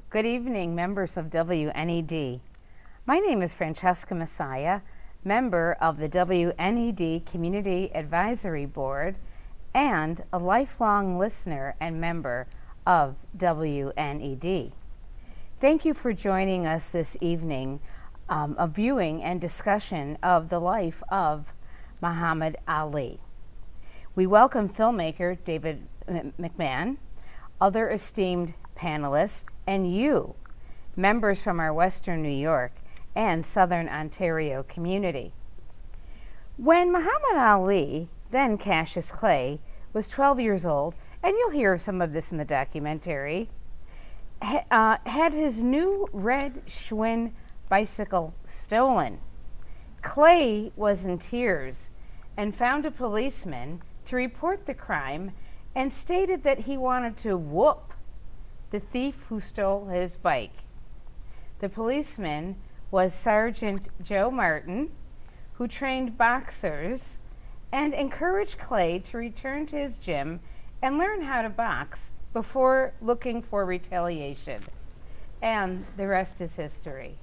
Good evening, members of WNED. My name is Francesca Messiah, member of the WNED Community Advisory Board and a lifelong listener and member of WNED. Thank you for joining us this evening, a viewing and discussion of the life of Muhammad Ali. We welcome filmmaker David McMahon, other esteemed panelists, and you, members from our Western New York and Southern Ontario community. When Muhammad Ali, then Cassius Clay, was 12 years old, and you'll hear some of this in the documentary, had his new red Schwinn bicycle stolen. Clay was in tears and found a policeman to report the crime and stated that he wanted to whoop the thief who stole his bike. The policeman was Sergeant Joe Martin, who trained boxers and encouraged Clay to return to his gym and learn how to box before looking for retaliation. And the rest is history.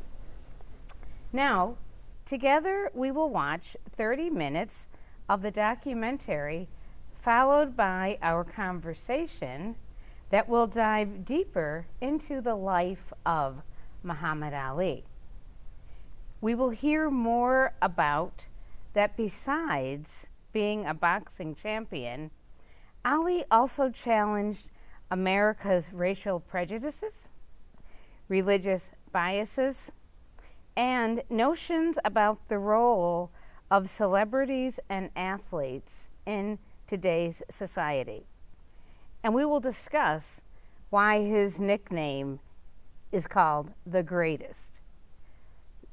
Now, together we will watch 30 minutes of the documentary, followed by our conversation that will dive deeper into the life of Muhammad Ali. We will hear more about that besides being a boxing champion, Ali also challenged America's racial prejudices, religious biases, and notions about the role of celebrities and athletes in today's society. And we will discuss why his nickname is called The Greatest.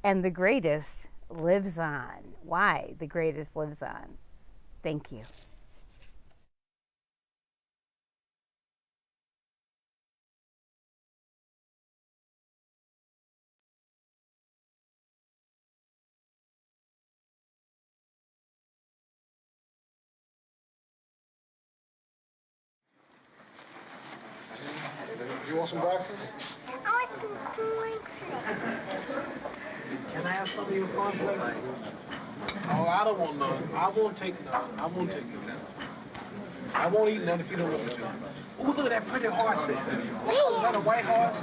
And the greatest lives on. Why the greatest lives on. Thank you. You want some breakfast? I want some cornflakes. Can I have some of your cornflakes? Oh, I don't want none. I won't take none. I won't take none. I won't eat none if you don't want me to. Oh, look at that pretty horse there. Is that a white horse?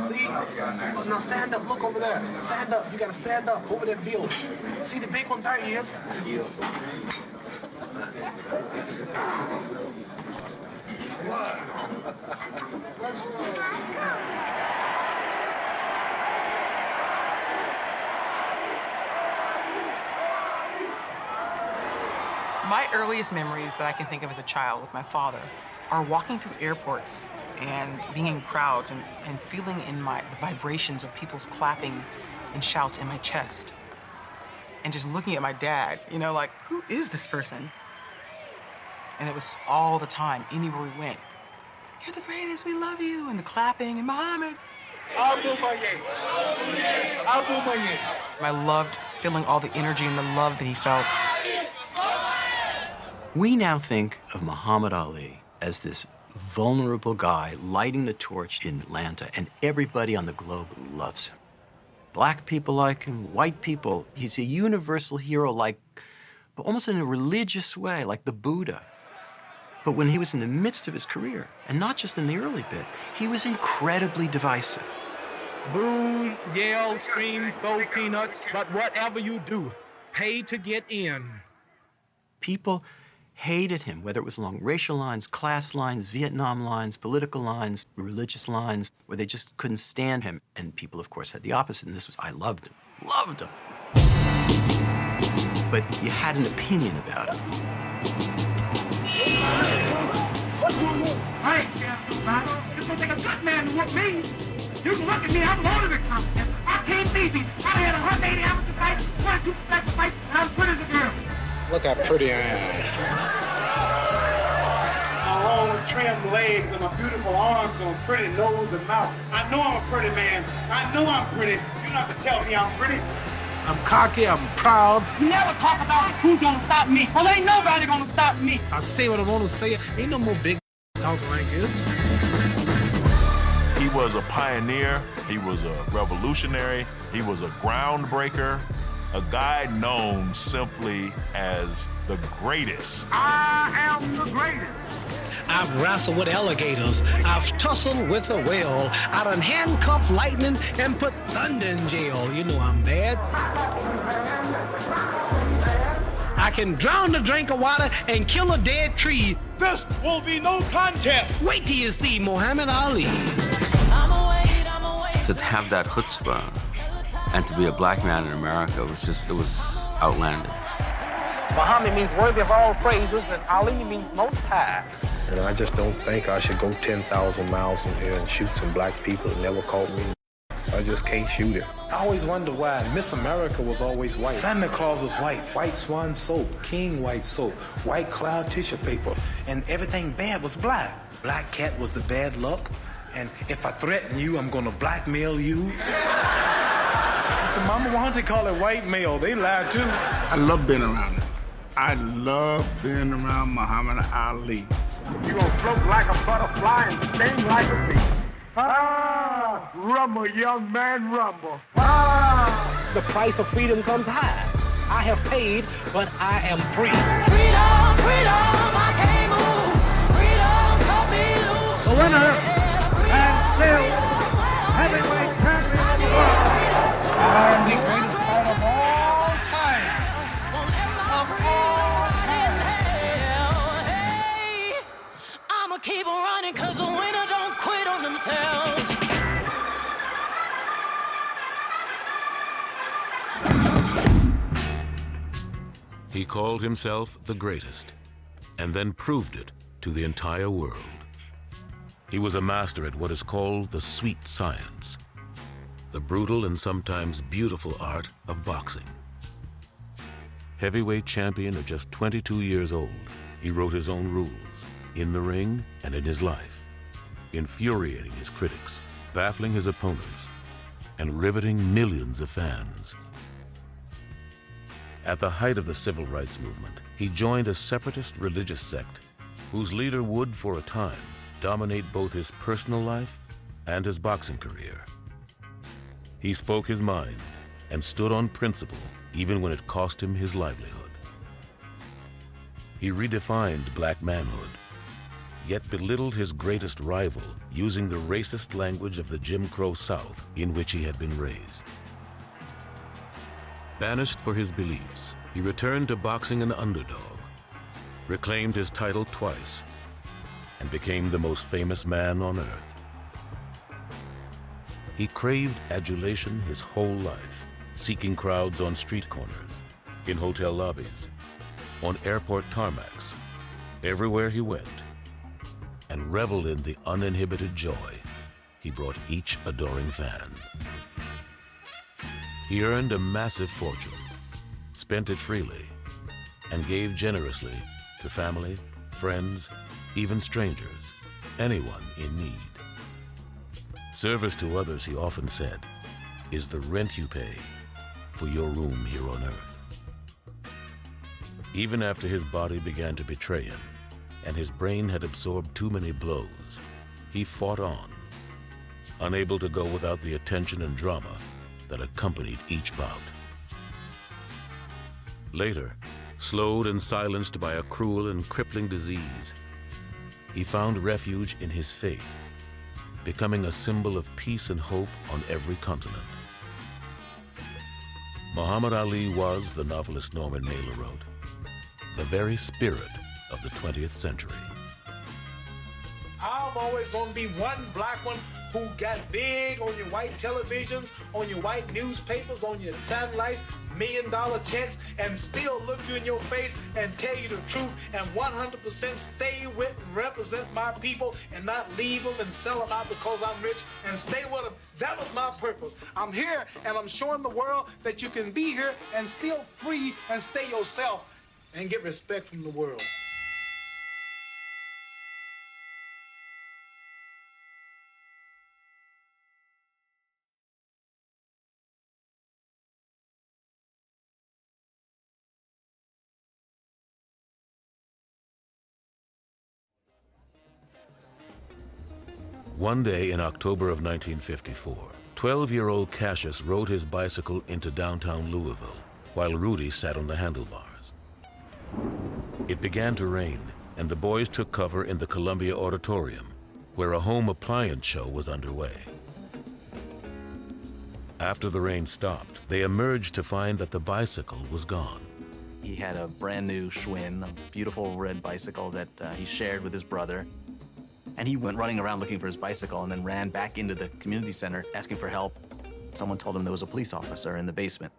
See? Now stand up. Look over there. Stand up. You got to stand up over that building. See the big one? There he is. My earliest memories that I can think of as a child with my father are walking through airports and being in crowds and feeling in the vibrations of people's clapping and shouts in my chest. And just looking at my dad, like, who is this person? And it was all the time, anywhere we went. You're the greatest, we love you, and the clapping, and Muhammad. I loved feeling all the energy and the love that he felt. We now think of Muhammad Ali as this vulnerable guy lighting the torch in Atlanta, and everybody on the globe loves him. Black people like him, white people. He's a universal hero, but almost in a religious way, like the Buddha. But when he was in the midst of his career, and not just in the early bit, he was incredibly divisive. Boo, yell, scream, throw peanuts, but whatever you do, pay to get in. People hated him, whether it was along racial lines, class lines, Vietnam lines, political lines, religious lines, where they just couldn't stand him. And people, of course, had the opposite, and this was, I loved him, loved him. But you had an opinion about him. I ain't scared of nobody. It's gonna take a good man to whoop me. You can look at me, I'm loaded with confidence. I can't beat me. I had 180 amateur fights, 22 professional fights, and I'm good as a girl. Look how pretty I am. My long trimmed legs and my beautiful arms and my pretty nose and mouth. I know I'm a pretty man. I know I'm pretty. You don't have to tell me I'm pretty. I'm cocky, I'm proud. You never talk about who's gonna stop me. Well, ain't nobody gonna stop me. I say what I want to say. Ain't no more big talking like this. He was a pioneer, he was a revolutionary, he was a groundbreaker, a guy known simply as the greatest. I am the greatest. I've wrestled with alligators. I've tussled with a whale. I done handcuffed lightning and put thunder in jail. You know I'm bad. I can drown a drink of water and kill a dead tree. This will be no contest. Wait till you see Muhammad Ali. To have that chutzpah and to be a black man in America it was outlandish. Muhammad means worthy of all praises, and Ali means most high. And I just don't think I should go 10,000 miles from here and shoot some black people that never caught me. I just can't shoot it. I always wonder why Miss America was always white. Santa Claus was white. White swan soap, king white soap, white cloud tissue paper, and everything bad was black. Black cat was the bad luck, and if I threaten you, I'm gonna blackmail you. So Mama wanted to call it white male. They lied too. I love being around him. I love being around Muhammad Ali. You gonna float like a butterfly and sting like a bee. Ah, rumble, young man, rumble. Ah. The price of freedom comes high. I have paid, but I am free. Freedom, freedom, I can't move. Freedom, cut me loose. The winner and still heavyweight champion of the world. And the greatest fight of all time. I'ma keep on running cause the winner don't quit on themselves. He called himself the greatest, and then proved it to the entire world. He was a master at what is called the sweet science, the brutal and sometimes beautiful art of boxing. Heavyweight champion at just 22 years old, he wrote his own rules, in the ring and in his life, infuriating his critics, baffling his opponents, and riveting millions of fans. At the height of the civil rights movement, he joined a separatist religious sect whose leader would, for a time, dominate both his personal life and his boxing career. He spoke his mind and stood on principle even when it cost him his livelihood. He redefined black manhood, yet belittled his greatest rival using the racist language of the Jim Crow South in which he had been raised. Banished for his beliefs, he returned to boxing an underdog, reclaimed his title twice, and became the most famous man on earth. He craved adulation his whole life, seeking crowds on street corners, in hotel lobbies, on airport tarmacs, everywhere he went, and reveled in the uninhibited joy he brought each adoring fan. He earned a massive fortune, spent it freely, and gave generously to family, friends, even strangers, anyone in need. Service to others, he often said, is the rent you pay for your room here on earth. Even after his body began to betray him, and his brain had absorbed too many blows, he fought on, unable to go without the attention and drama that accompanied each bout. Later, slowed and silenced by a cruel and crippling disease, he found refuge in his faith, becoming a symbol of peace and hope on every continent. Muhammad Ali was, the novelist Norman Mailer wrote, the very spirit of the 20th century. I'm always gonna be one black one who got big on your white televisions, on your white newspapers, on your satellites, $1 million checks, and still look you in your face and tell you the truth and 100% stay with and represent my people and not leave them and sell them out because I'm rich and stay with them. That was my purpose. I'm here and I'm showing the world that you can be here and still free and stay yourself and get respect from the world. One day in October of 1954, 12-year-old Cassius rode his bicycle into downtown Louisville, while Rudy sat on the handlebars. It began to rain, and the boys took cover in the Columbia Auditorium, where a home appliance show was underway. After the rain stopped, they emerged to find that the bicycle was gone. He had a brand new Schwinn, a beautiful red bicycle that he shared with his brother. And he went running around looking for his bicycle and then ran back into the community center asking for help. Someone told him there was a police officer in the basement.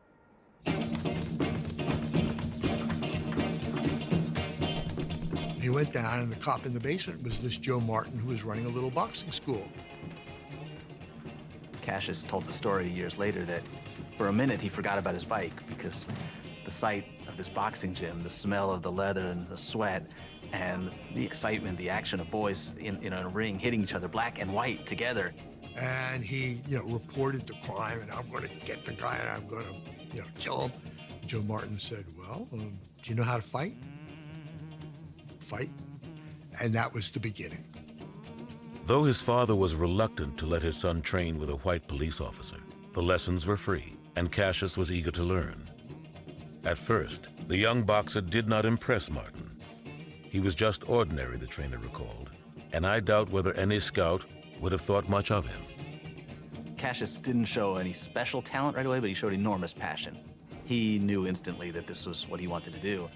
He went down, and the cop in the basement was this Joe Martin, who was running a little boxing school. Cassius told the story years later that for a minute he forgot about his bike because the sight of this boxing gym, the smell of the leather and the sweat, and the excitement, the action of boys in a ring hitting each other, black and white together. And he, reported the crime, and I'm going to get the guy, and I'm going to, kill him. Joe Martin said, well, do you know how to fight? Fight. And that was the beginning. Though his father was reluctant to let his son train with a white police officer, the lessons were free, and Cassius was eager to learn. At first, the young boxer did not impress Martin. He was just ordinary, the trainer recalled, and I doubt whether any scout would have thought much of him. Cassius didn't show any special talent right away, but he showed enormous passion. He knew instantly that this was what he wanted to do.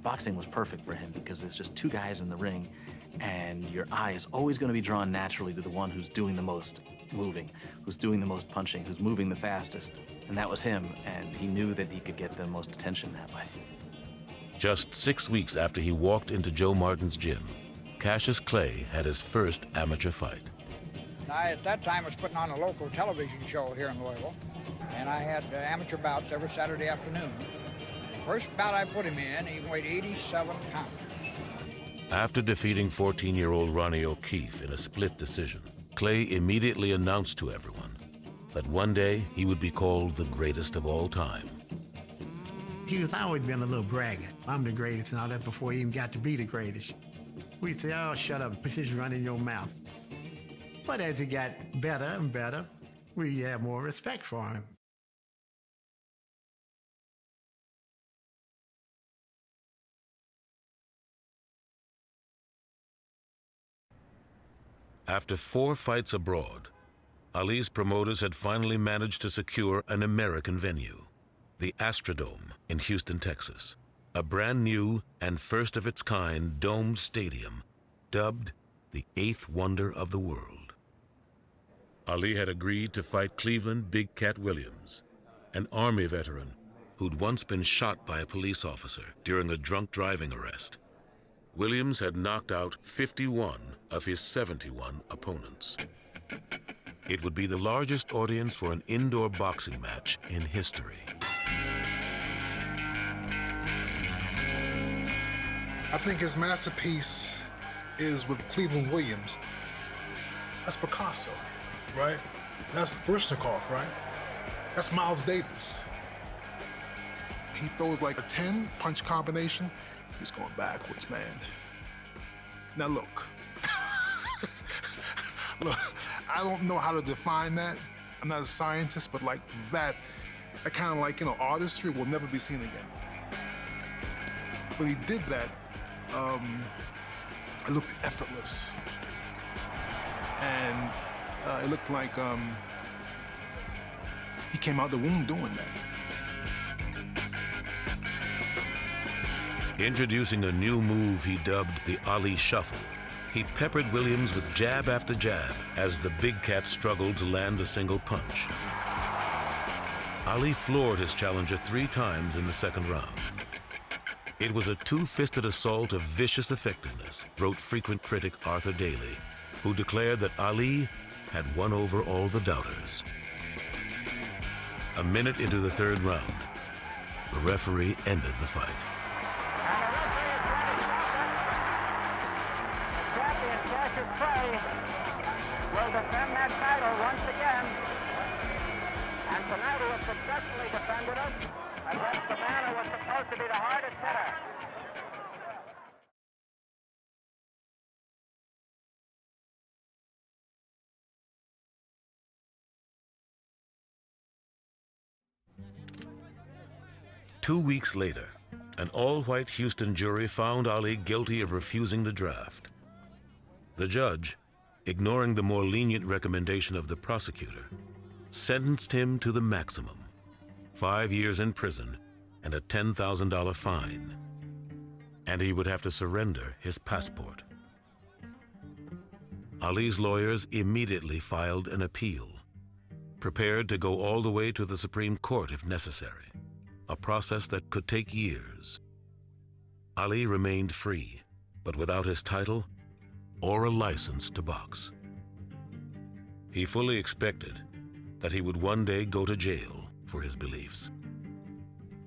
Boxing was perfect for him because there's just two guys in the ring, and your eye is always going to be drawn naturally to the one who's doing the most moving, who's doing the most punching, who's moving the fastest. And that was him, and he knew that he could get the most attention that way. Just 6 weeks after he walked into Joe Martin's gym, Cassius Clay had his first amateur fight. I, at that time, was putting on a local television show here in Louisville, and I had amateur bouts every Saturday afternoon. First bout I put him in, he weighed 87 pounds. After defeating 14-year-old Ronnie O'Keefe in a split decision, Clay immediately announced to everyone that one day he would be called the greatest of all time. He was always been a little braggart. I'm the greatest and all that before he even got to be the greatest. We'd say, oh, shut up, precision running your mouth. But as he got better and better, we had more respect for him. After 4 fights abroad, Ali's promoters had finally managed to secure an American venue, the Astrodome in Houston, Texas, a brand new and first of its kind domed stadium dubbed the 8th wonder of the world. Ali had agreed to fight Cleveland Big Cat Williams, an Army veteran who'd once been shot by a police officer during a drunk driving arrest. Williams had knocked out 51 of his 71 opponents. It would be the largest audience for an indoor boxing match in history. I think his masterpiece is with Cleveland Williams. That's Picasso, right? That's Baryshnikov, right? That's Miles Davis. He throws like a 10 punch combination. He's going backwards, man. Now look, look, I don't know how to define that. I'm not a scientist, but like that kind of like, artistry will never be seen again. When he did that, it looked effortless. And it looked like he came out the womb doing that. Introducing a new move he dubbed the Ali Shuffle, he peppered Williams with jab after jab as the Big Cat struggled to land a single punch. Ali floored his challenger 3 times in the second round. It was a two-fisted assault of vicious effectiveness, wrote frequent critic Arthur Daly, who declared that Ali had won over all the doubters. A minute into the third round, the referee ended the fight. Will defend that title once again. And tonight he has successfully defended it against the man who was supposed to be the hardest hitter. 2 weeks later, an all-white Houston jury found Ali guilty of refusing the draft. The judge, ignoring the more lenient recommendation of the prosecutor, sentenced him to the maximum, 5 years in prison and a $10,000 fine. And he would have to surrender his passport. Ali's lawyers immediately filed an appeal, prepared to go all the way to the Supreme Court if necessary, a process that could take years. Ali remained free, but without his title or a license to box. He fully expected that he would one day go to jail for his beliefs.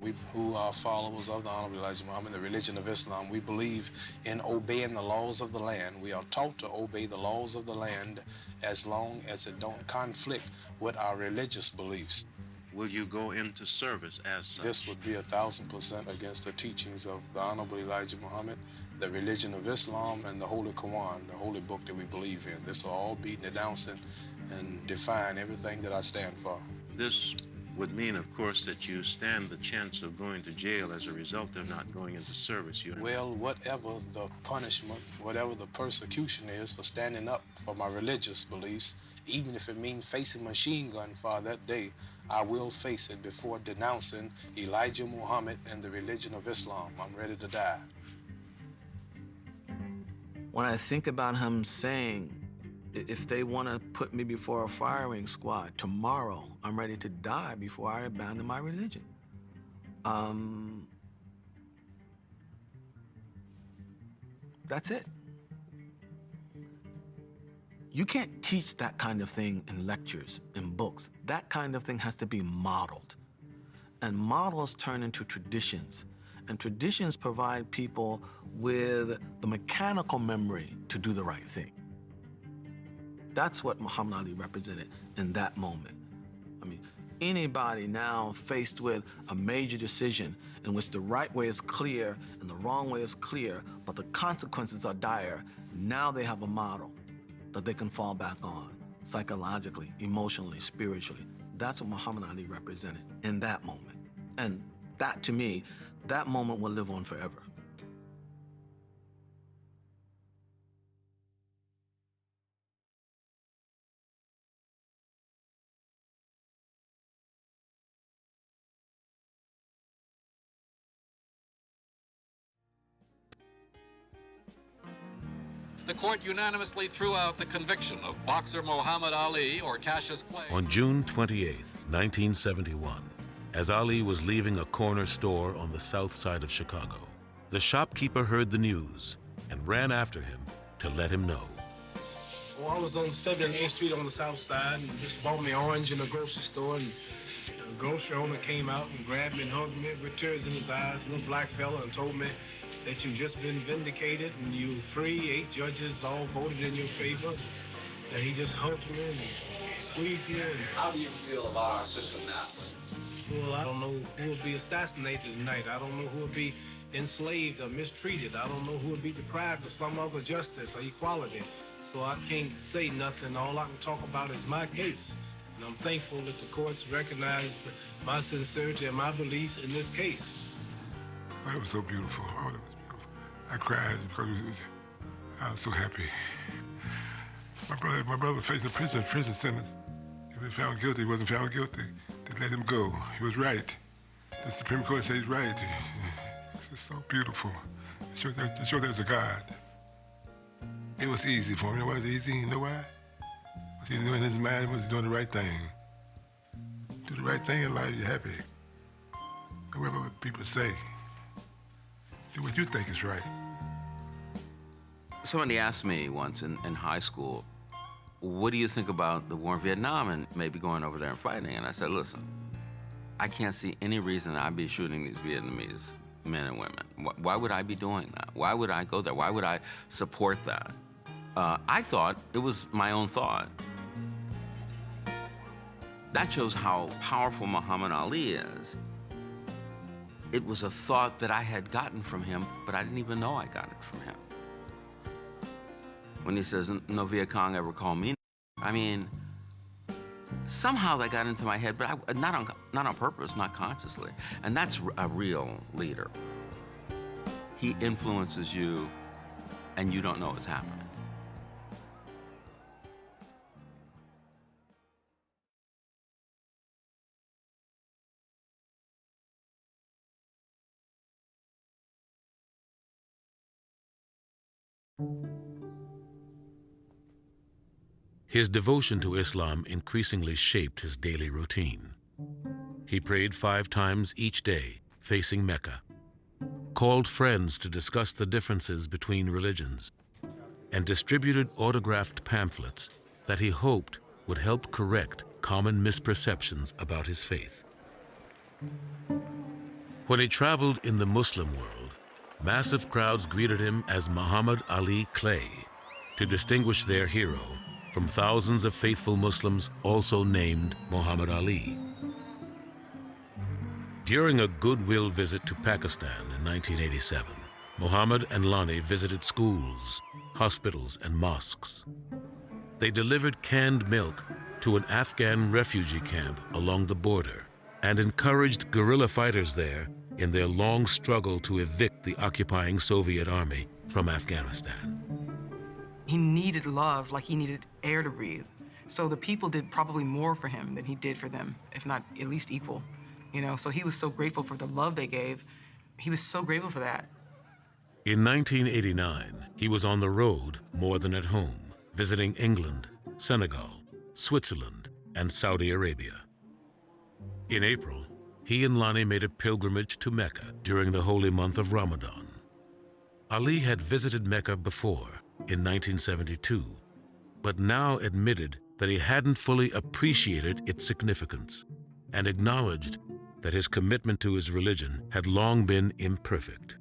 We who are followers of the Honorable Elijah Muhammad, the religion of Islam, we believe in obeying the laws of the land. We are taught to obey the laws of the land as long as it don't conflict with our religious beliefs. Will you go into service as such? This would be 1,000% against the teachings of the Honorable Elijah Muhammad, the religion of Islam, and the Holy Quran, the holy book that we believe in. This will all be denouncing and define everything that I stand for. This would mean, of course, that you stand the chance of going to jail as a result of not going into service. Well, whatever the punishment, whatever the persecution is for standing up for my religious beliefs, even if it means facing machine gun fire that day, I will face it before denouncing Elijah Muhammad and the religion of Islam. I'm ready to die. When I think about him saying, if they want to put me before a firing squad tomorrow, I'm ready to die before I abandon my religion. That's it. You can't teach that kind of thing in lectures, in books. That kind of thing has to be modeled. And models turn into traditions. And traditions provide people with the mechanical memory to do the right thing. That's what Muhammad Ali represented in that moment. I mean, anybody now faced with a major decision in which the right way is clear and the wrong way is clear, but the consequences are dire, now they have a model that they can fall back on, psychologically, emotionally, spiritually. That's what Muhammad Ali represented in that moment. And that, to me, that moment will live on forever. The court unanimously threw out the conviction of boxer Muhammad Ali or Cassius Clay. On June 28, 1971, as Ali was leaving a corner store on the south side of Chicago, the shopkeeper heard the news and ran after him to let him know. Well, I was on 78th Street on the south side and just bought me orange in a grocery store, and the grocery owner came out and grabbed me and hugged me with tears in his eyes, a little black fella, and told me that you've just been vindicated and you're free. 8 judges all voted in your favor. And he just hugged me and squeezed me. And How do you feel about our system now? well, I don't know who will be assassinated tonight. I don't know who will be enslaved or mistreated. I don't know who will be deprived of some other justice or equality. So I can't say nothing. All I can talk about is my case. And I'm thankful that the courts recognized my sincerity and my beliefs in this case. Oh, it was so beautiful. Oh, it was beautiful. I cried because I was so happy. My brother was facing a prison sentence. If he was found guilty, he wasn't found guilty. They let him go. He was right. The Supreme Court said he's right. It's just so beautiful. It shows there's a God. It was easy for him. You know why it was easy? You know why? Because he knew in his mind he was doing the right thing. Do the right thing in life, you're happy. Don't worry about what people say. Do what you think is right. Somebody asked me once in high school, what do you think about the war in Vietnam and maybe going over there and fighting? And I said, listen, I can't see any reason I'd be shooting these Vietnamese men and women. Why would I be doing that? Why would I go there? Why would I support that? I thought it was my own thought. That shows how powerful Muhammad Ali is. It was a thought that I had gotten from him, but I didn't even know I got it from him. When he says, no Viet Cong ever called me, I mean, Somehow that got into my head, but not on purpose, not consciously. And that's a real leader. He influences you, and you don't know what's happening. His devotion to Islam increasingly shaped his daily routine. He prayed 5 times each day, facing Mecca, called friends to discuss the differences between religions, and distributed autographed pamphlets that he hoped would help correct common misperceptions about his faith. When he traveled in the Muslim world, massive crowds greeted him as Muhammad Ali Clay, to distinguish their hero from thousands of faithful Muslims also named Muhammad Ali. During a goodwill visit to Pakistan in 1987, Muhammad and Lonnie visited schools, hospitals, and mosques. They delivered canned milk to an Afghan refugee camp along the border and encouraged guerrilla fighters there in their long struggle to evict the occupying Soviet army from Afghanistan. He needed love like he needed air to breathe. So the people did probably more for him than he did for them, if not at least equal. You know, so he was so grateful for the love they gave. He was so grateful for that. In 1989, he was on the road more than at home, visiting England, Senegal, Switzerland, and Saudi Arabia. In April, he and Lonnie made a pilgrimage to Mecca during the holy month of Ramadan. Ali had visited Mecca before, in 1972, but now admitted that he hadn't fully appreciated its significance and acknowledged that his commitment to his religion had long been imperfect.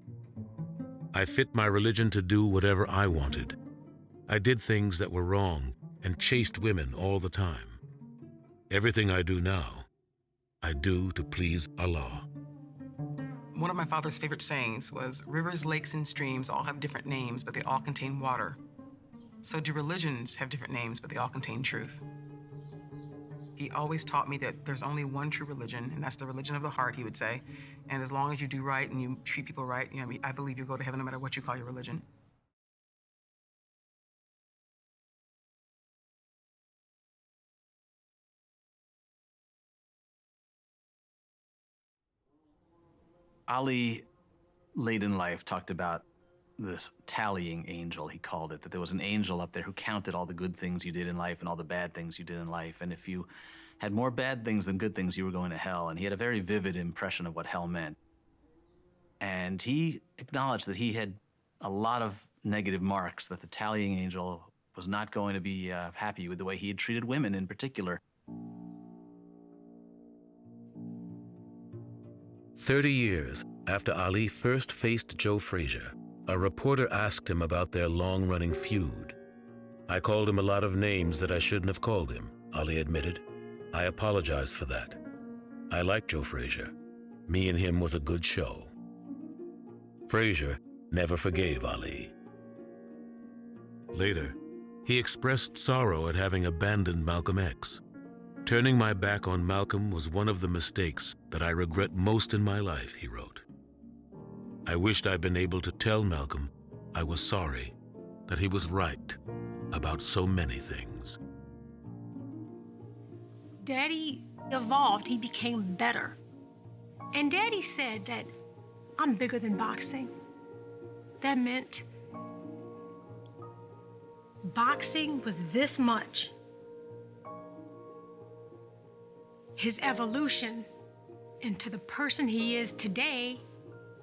I fit my religion to do whatever I wanted. I did things that were wrong and chased women all the time. Everything I do now, I do to please Allah. One of my father's favorite sayings was, rivers, lakes, and streams all have different names, but they all contain water. So do religions have different names, but they all contain truth. He always taught me that there's only one true religion, and that's the religion of the heart, he would say. And as long as you do right and you treat people right, you know, I believe you'll go to heaven no matter what you call your religion. Ali, late in life, talked about this tallying angel, he called it, that there was an angel up there who counted all the good things you did in life and all the bad things you did in life. And if you had more bad things than good things, you were going to hell. And he had a very vivid impression of what hell meant. And he acknowledged that he had a lot of negative marks, that the tallying angel was not going to be happy with the way he had treated women in particular. 30 years after Ali first faced Joe Frazier, a reporter asked him about their long-running feud. I called him a lot of names that I shouldn't have called him, Ali admitted. I apologize for that. I like Joe Frazier. Me and him was a good show. Frazier never forgave Ali. Later, he expressed sorrow at having abandoned Malcolm X. Turning my back on Malcolm was one of the mistakes that I regret most in my life, he wrote. I wished I'd been able to tell Malcolm I was sorry, that he was right about so many things. Daddy evolved, he became better. And Daddy said that I'm bigger than boxing. That meant boxing was this much. His evolution into the person he is today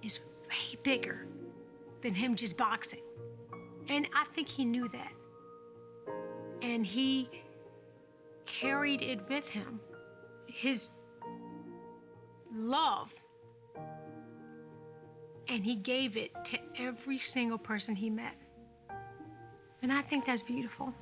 is way bigger than him just boxing. And I think he knew that. And he carried it with him. His love. And he gave it to every single person he met. And I think that's beautiful.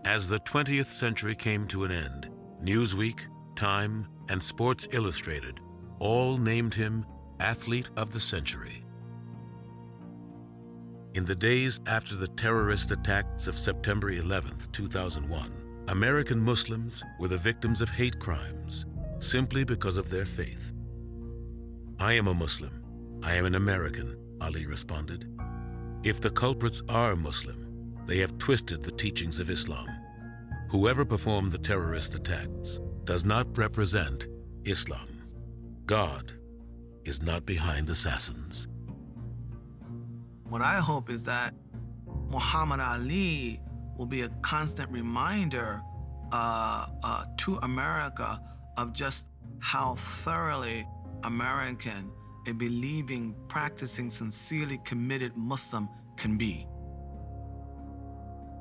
As the 20th century came to an end, Newsweek, Time, and Sports Illustrated all named him Athlete of the Century. In the days after the terrorist attacks of September 11th, 2001, American Muslims were the victims of hate crimes simply because of their faith. I am a Muslim. I am an American, Ali responded. If the culprits are Muslim, they have twisted the teachings of Islam. Whoever performed the terrorist attacks does not represent Islam. God is not behind assassins. What I hope is that Muhammad Ali will be a constant reminder to America of just how thoroughly American a believing, practicing, sincerely committed Muslim can be.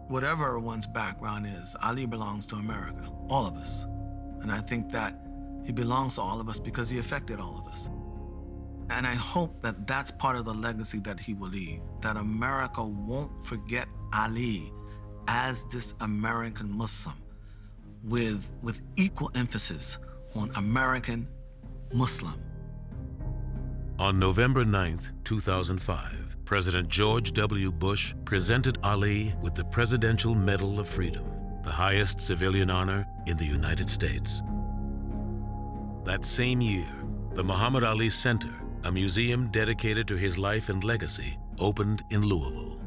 Whatever one's background is, Ali belongs to America, all of us. And I think that he belongs to all of us because he affected all of us. And I hope that that's part of the legacy that he will leave, that America won't forget Ali as this American Muslim with equal emphasis on American Muslim. On November 9th, 2005, President George W. Bush presented Ali with the Presidential Medal of Freedom, the highest civilian honor in the United States. That same year, the Muhammad Ali Center, a museum dedicated to his life and legacy, opened in Louisville.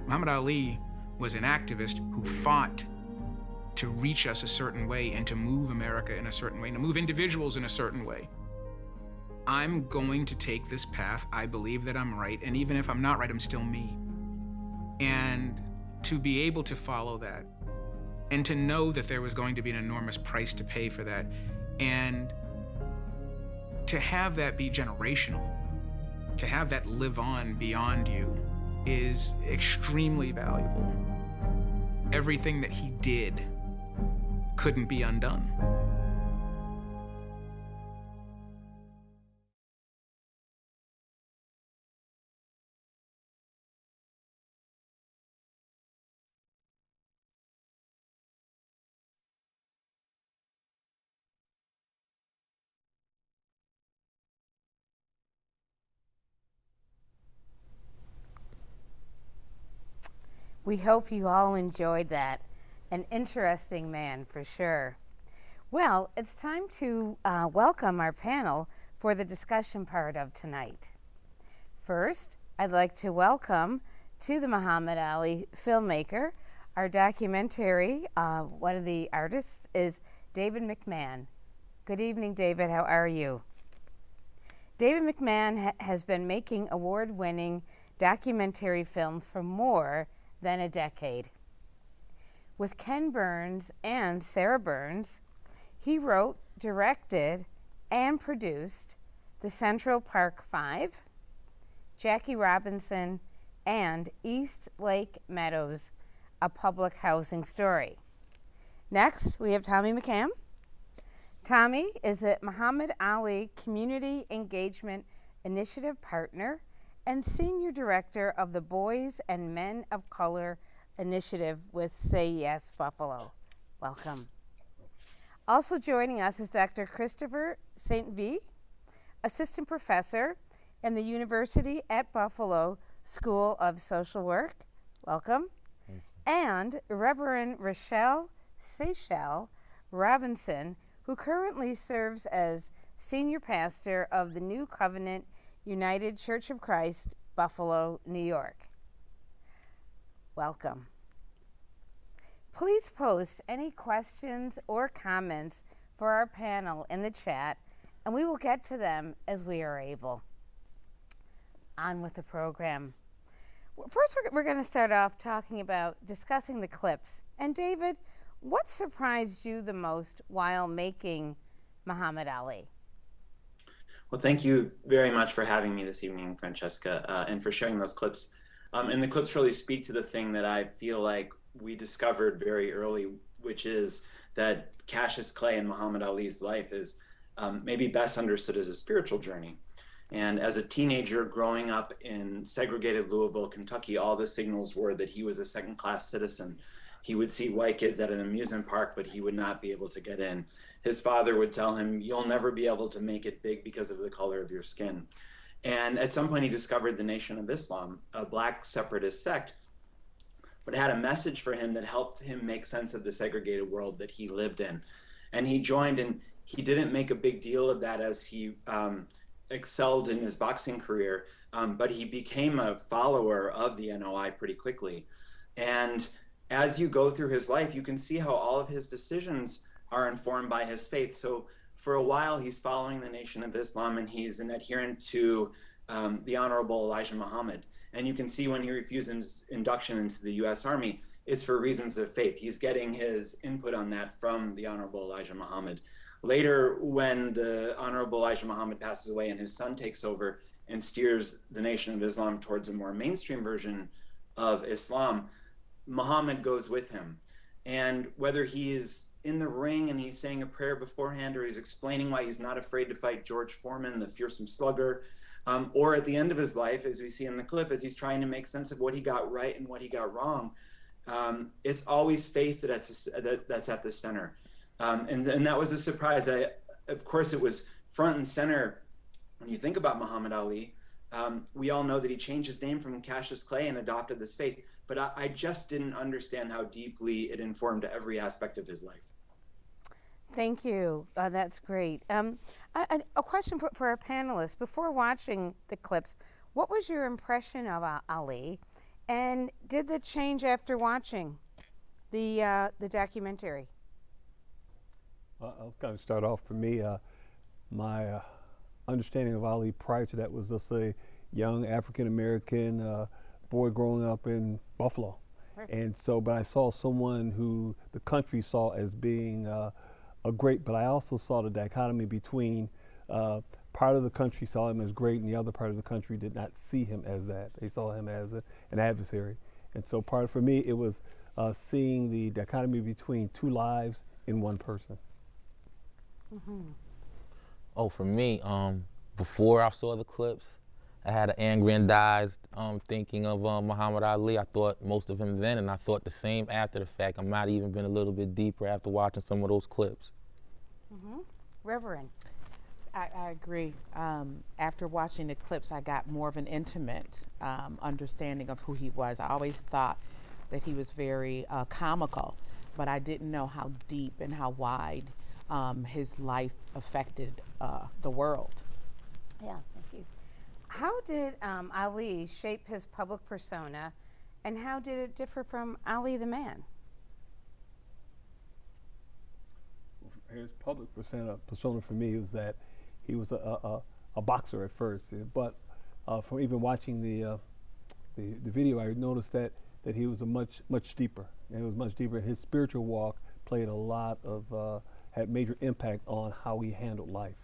Muhammad Ali was an activist who fought to reach us a certain way and to move America in a certain way, and to move individuals in a certain way. I'm going to take this path. I believe that I'm right, and even if I'm not right, I'm still me. And to be able to follow that, and to know that there was going to be an enormous price to pay for that, and to have that be generational, to have that live on beyond you, is extremely valuable. Everything that he did couldn't be undone. We hope you all enjoyed that. An interesting man, for sure. Well, it's time to welcome our panel for the discussion part of tonight. First, I'd like to welcome to the Muhammad Ali filmmaker, our documentary, one of the artists is David McMahon. Good evening, David. How are you? David McMahon has been making award-winning documentary films for more than a decade. With Ken Burns and Sarah Burns, he wrote, directed, and produced The Central Park Five, Jackie Robinson, and East Lake Meadows, a public housing story. Next, we have Tommy McCann. Tommy is a Muhammad Ali Community Engagement Initiative partner and Senior Director of the Boys and Men of Color Initiative with Say Yes Buffalo. Welcome. Also joining us is Dr. Christopher St. V., Assistant Professor in the University at Buffalo School of Social Work. Welcome. And Reverend Rochelle Seychelle Robinson, who currently serves as Senior Pastor of the New Covenant United Church of Christ, Buffalo, New York. Welcome. Please post any questions or comments for our panel in the chat, and we will get to them as we are able. On with the program. First, we're going to start off discussing the clips. And David, what surprised you the most while making Muhammad Ali? Well, thank you very much for having me this evening, Francesca, and for sharing those clips. And the clips really speak to the thing that I feel like we discovered very early, which is that Cassius Clay and Muhammad Ali's life is maybe best understood as a spiritual journey. And as a teenager growing up in segregated Louisville, Kentucky, all the signals were that he was a second-class citizen. He would see white kids at an amusement park, but he would not be able to get in. His father would tell him, "You'll never be able to make it big because of the color of your skin." And at some point he discovered the Nation of Islam, a black separatist sect, but had a message for him that helped him make sense of the segregated world that he lived in. And he joined, and he didn't make a big deal of that as he excelled in his boxing career, but he became a follower of the NOI pretty quickly. And as you go through his life, you can see how all of his decisions are informed by his faith. So for a while, he's following the Nation of Islam, and he's an adherent to the Honorable Elijah Muhammad. And you can see when he refuses induction into the US Army, it's for reasons of faith. He's getting his input on that from the Honorable Elijah Muhammad. Later, when the Honorable Elijah Muhammad passes away and his son takes over and steers the Nation of Islam towards a more mainstream version of Islam, Muhammad goes with him. And whether he is in the ring and he's saying a prayer beforehand, or he's explaining why he's not afraid to fight George Foreman, the fearsome slugger, or at the end of his life, as we see in the clip, as he's trying to make sense of what he got right and what he got wrong, it's always faith that's at the center. And that was a surprise. Of course, it was front and center when you think about Muhammad Ali. We all know that he changed his name from Cassius Clay and adopted this faith, but I just didn't understand how deeply it informed every aspect of his life. Thank you. That's great. A question for our panelists. Before watching the clips, what was your impression of Ali, and did it change after watching the documentary? I'll kind of start off. For me, my understanding of Ali prior to that was just a young African-American boy growing up in Buffalo. Right. And so, but I saw someone who the country saw as being a great, but I also saw the dichotomy between part of the country saw him as great and the other part of the country did not see him as that. They saw him as an adversary. And so for me, it was seeing the dichotomy between two lives in one person. Mm-hmm. Oh, for me, before I saw the clips, I had an aggrandized thinking of Muhammad Ali. I thought most of him then, and I thought the same after the fact. I might have even been a little bit deeper after watching some of those clips. Mm-hmm. Reverend. I agree. After watching the clips, I got more of an intimate understanding of who he was. I always thought that he was very comical, but I didn't know how deep and how wide his life affected the world. Yeah, thank you. How did Ali shape his public persona, and how did it differ from Ali the man? His public persona for me was that he was a boxer at first, but from even watching the video, I noticed that he was much deeper. And it was much deeper. His spiritual walk played a lot of had major impact on how he handled life.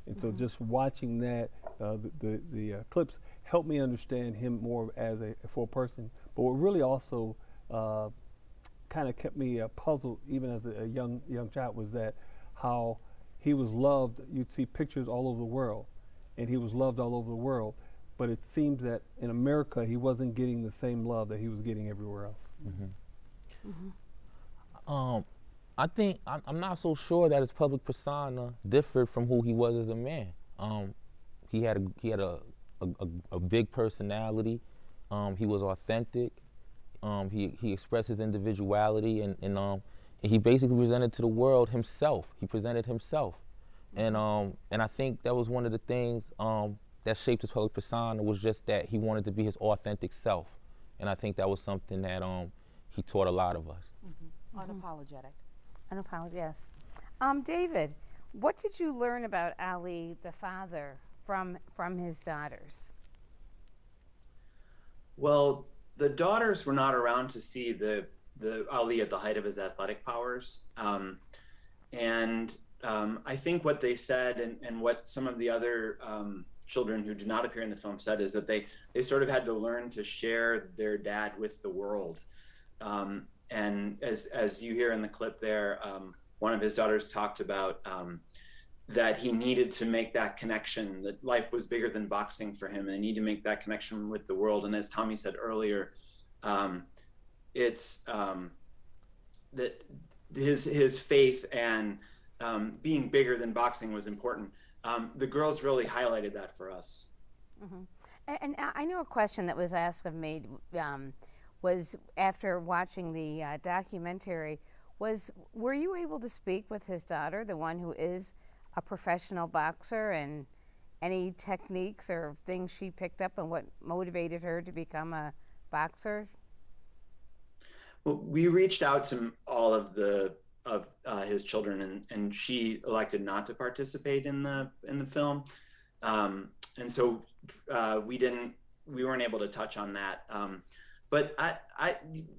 And so just watching that, the clips helped me understand him more as a full person. But what really also kind of kept me puzzled, even as a young child, was that how he was loved. You'd see pictures all over the world, and he was loved all over the world. But it seems that in America, he wasn't getting the same love that he was getting everywhere else. Mm-hmm. Mm-hmm. I think I'm not so sure that his public persona differed from who he was as a man. He had a big personality. He was authentic. He expressed his individuality, and he basically presented to the world himself. He presented himself, and I think that was one of the things that shaped his public persona, was just that he wanted to be his authentic self, and I think that was something that he taught a lot of us. Mm-hmm. Unapologetic. Unapologetic, yes. David, what did you learn about Ali, the father, from his daughters? Well, the daughters were not around to see the Ali at the height of his athletic powers. And I think what they said, and what some of the other children who do not appear in the film said, is that they sort of had to learn to share their dad with the world. And as you hear in the clip there, one of his daughters talked about that he needed to make that connection, that life was bigger than boxing for him, and they need to make that connection with the world. And as Tommy said earlier, it's that his faith and being bigger than boxing was important. The girls really highlighted that for us. And I know a question that was asked of me was after watching the documentary, were you able to speak with his daughter, the one who is a professional boxer, and any techniques or things she picked up and what motivated her to become a boxer? Well, we reached out to all of his children, and she elected not to participate in the film, and so we weren't able to touch on that. But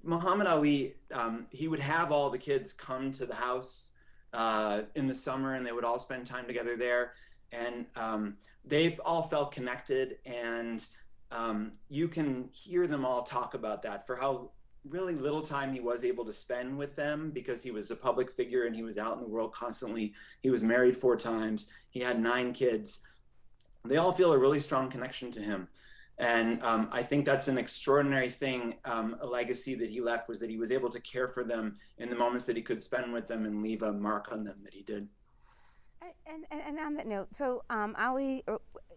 Muhammad Ali, he would have all the kids come to the house in the summer, and they would all spend time together there, and they've all felt connected, and you can hear them all talk about that for how really little time he was able to spend with them, because he was a public figure and he was out in the world constantly. He was married 4 times. He had 9 kids. They all feel a really strong connection to him. And I think that's an extraordinary thing, a legacy that he left, was that he was able to care for them in the moments that he could spend with them and leave a mark on them that he did. And on that note, so Ali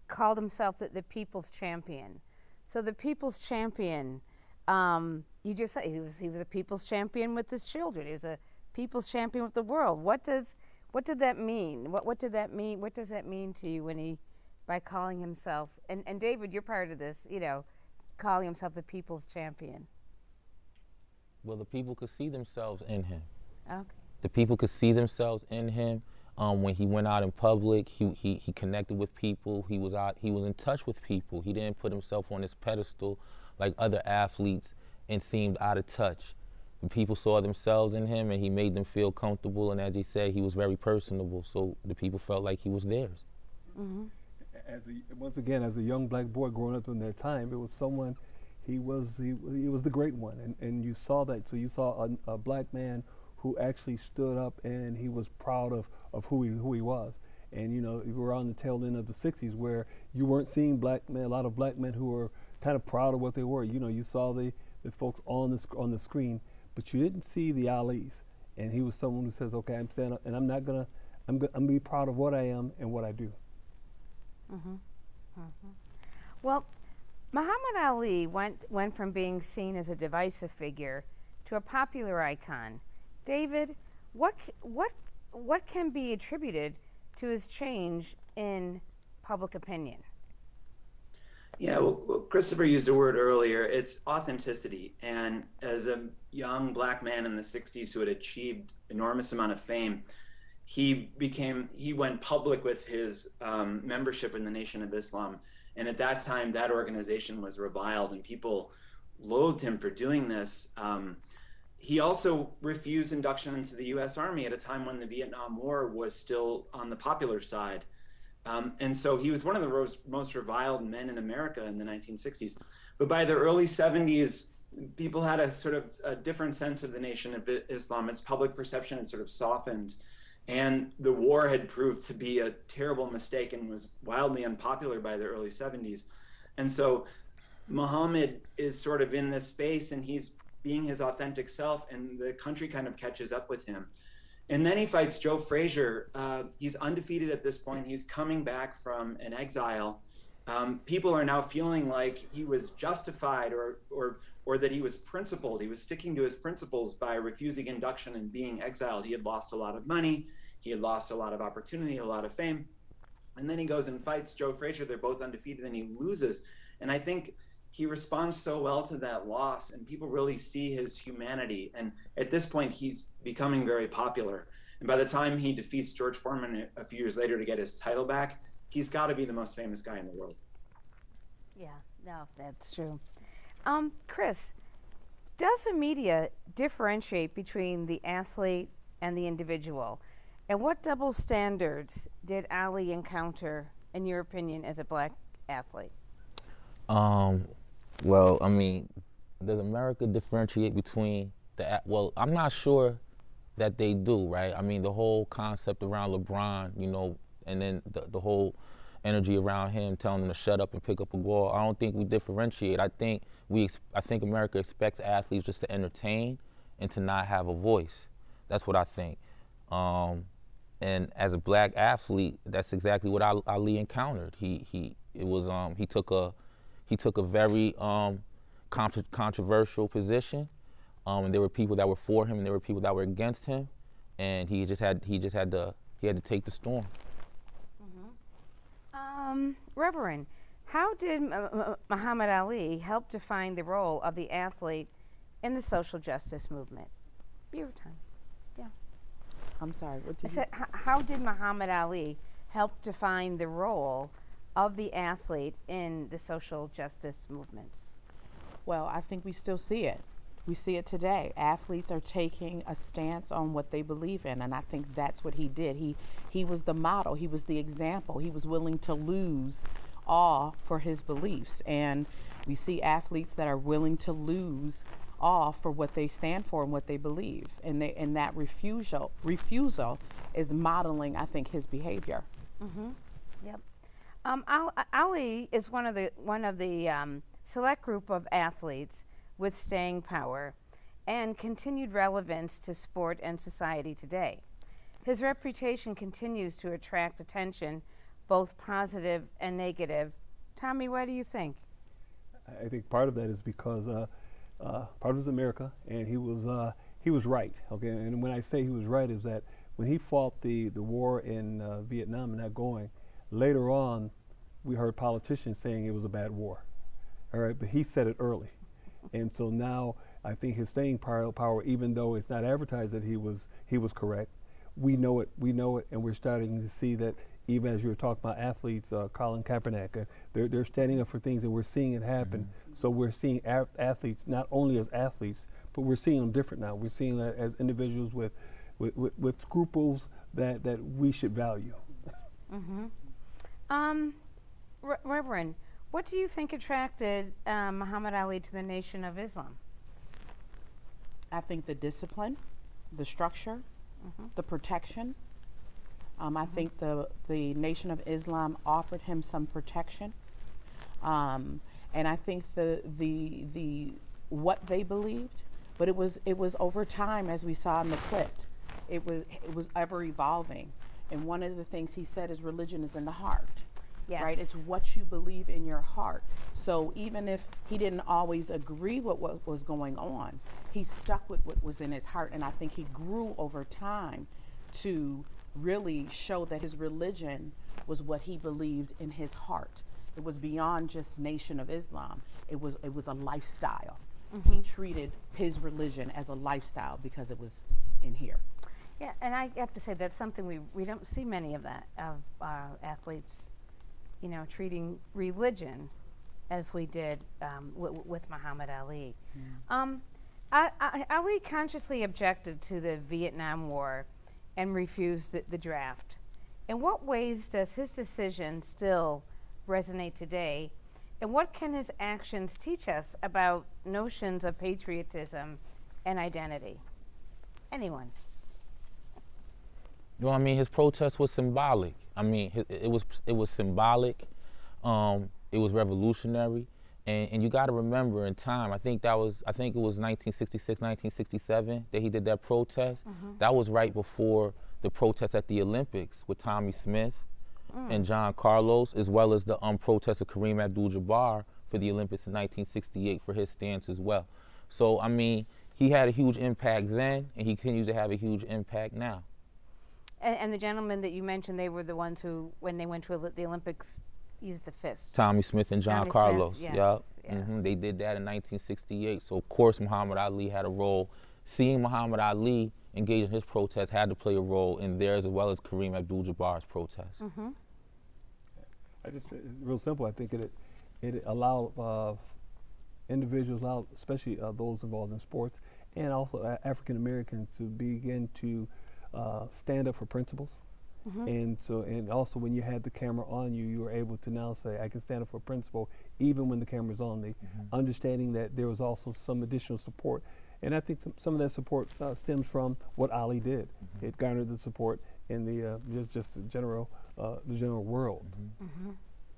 called himself the people's champion. So the people's champion, you just said he was a people's champion with his children. He was a people's champion with the world. What did that mean? What did that mean? What does that mean to you by calling himself, and David, you're part of this, calling himself the people's champion? Well, the people could see themselves in him. Okay. The people could see themselves in him. When he went out in public, he connected with people. He was in touch with people. He didn't put himself on this pedestal like other athletes and seemed out of touch. The people saw themselves in him, and he made them feel comfortable. And as he said, he was very personable, so the people felt like he was theirs. Mm-hmm. Once again, as a young black boy growing up in that time, it was someone. He was the great one, and you saw that. So you saw a black man who actually stood up, and he was proud of who he was. And we were on the tail end of the '60s, where you weren't seeing a lot of black men who were kind of proud of what they were. You saw the folks on the screen, but you didn't see the Alis. And he was someone who says, "Okay, I'm standing up, and I'm gonna be proud of what I am and what I do." Mm-hmm. Mm-hmm. Well, Muhammad Ali went from being seen as a divisive figure to a popular icon. David, what can be attributed to his change in public opinion? Yeah, well, Christopher used a word earlier. It's authenticity. And as a young black man in the '60s who had achieved enormous amount of fame, he went public with his membership in the Nation of Islam. And at that time, that organization was reviled, and people loathed him for doing this. He also refused induction into the U.S. Army at a time when the Vietnam War was still on the popular side. And so he was one of the most reviled men in America in the 1960s. But by the early 70s, people had a sort of a different sense of the Nation of Islam. Its public perception had sort of softened. And the war had proved to be a terrible mistake and was wildly unpopular by the early 70s. And so Muhammad is sort of in this space, and he's being his authentic self, and the country kind of catches up with him. And then he fights Joe Frazier. He's undefeated at this point. He's coming back from an exile. People are now feeling like he was justified or that he was principled. He was sticking to his principles by refusing induction and being exiled. He had lost a lot of money. He had lost a lot of opportunity, a lot of fame. And then he goes and fights Joe Frazier. They're both undefeated, and he loses. And I think he responds so well to that loss, and people really see his humanity. And at this point, he's becoming very popular. And by the time he defeats George Foreman a few years later to get his title back, he's got to be the most famous guy in the world. Yeah, no, that's true. Chris, does the media differentiate between the athlete and the individual? And what double standards did Ali encounter, in your opinion, as a black athlete? Well, I mean, does America differentiate between well, I'm not sure that they do, right? I mean, the whole concept around LeBron, and then the whole energy around him telling him to shut up and pick up a ball, I don't think we differentiate. I think America expects athletes just to entertain and to not have a voice. That's what I think. And as a black athlete, that's exactly what Ali encountered. He It was he took a very controversial position, and there were people that were for him and there were people that were against him, and he had to take the storm. Reverend, how did Muhammad Ali help define the role of the athlete in the social justice movement? Beer time. Yeah. I'm sorry, what did I you said, how did Muhammad Ali help define the role of the athlete in the social justice movements? Well, I think we still see it. We see it today. Athletes are taking a stance on what they believe in, and I think that's what he did. He was the model. He was the example. He was willing to lose all for his beliefs, and we see athletes that are willing to lose all for what they stand for and what they believe, and that refusal is modeling, I think, his behavior. Yep. Ali is one of the select group of athletes with staying power and continued relevance to sport and society today. His reputation continues to attract attention, both positive and negative. Tommy, what do you think? I think part of that is because part of it is America, and he was right. Okay, and when I say he was right, is that when he fought the war in Vietnam and not going, later on, we heard politicians saying it was a bad war. All right, but he said it early. And so now I think his staying power, even though it's not advertised that he was correct, we know it, and we're starting to see that even as you were talking about athletes, Colin Kaepernick, they're standing up for things, and we're seeing it happen. So we're seeing athletes not only as athletes, but we're seeing them different now. We're seeing that as individuals with scruples that we should value. Reverend, what do you think attracted Muhammad Ali to the Nation of Islam? I think the discipline, the structure, the protection. I think the Nation of Islam offered him some protection, and I think the what they believed, but it was over time, as we saw in the clip. It was ever evolving, and one of the things he said is religion is in the heart. Yes. Right? It's what you believe in your heart. So even if he didn't always agree with what was going on, he stuck with what was in his heart, and I think he grew over time to really show that his religion was what he believed in his heart. It was beyond just Nation of Islam. It was a lifestyle. He treated his religion as a lifestyle because it was in here. Yeah, and I have to say that's something we don't see many of that, of athletes, treating religion as we did with Muhammad Ali. Ali consciously objected to the Vietnam War and refused the draft. In what ways does his decision still resonate today, and what can his actions teach us about notions of patriotism and identity? Anyone? Well, I mean, his protest was symbolic. I mean, it was symbolic. It was revolutionary, and you got to remember in time. I think it was 1966, 1967 that he did that protest. That was right before the protest at the Olympics with Tommy Smith and John Carlos, as well as the protest of Kareem Abdul-Jabbar for the Olympics in 1968 for his stance as well. So I mean, he had a huge impact then, and he continues to have a huge impact now. And the gentlemen that you mentioned, they were the ones who, when they went to the Olympics, used the fist. Tommy Smith and John Carlos. Smith, Yep. Yes. They did that in 1968. So of course Muhammad Ali had a role. Seeing Muhammad Ali engage in his protest had to play a role in theirs, as well as Kareem Abdul-Jabbar's protest. Real simple. I think it allowed individuals, especially those involved in sports, and also African Americans, to begin to stand up for principles. And also when you had the camera on you, you were able to now say, I can stand up for principle even when the camera's on me, understanding that there was also some additional support. And I think some of that support stems from what Ali did. It garnered the support in the just the general world.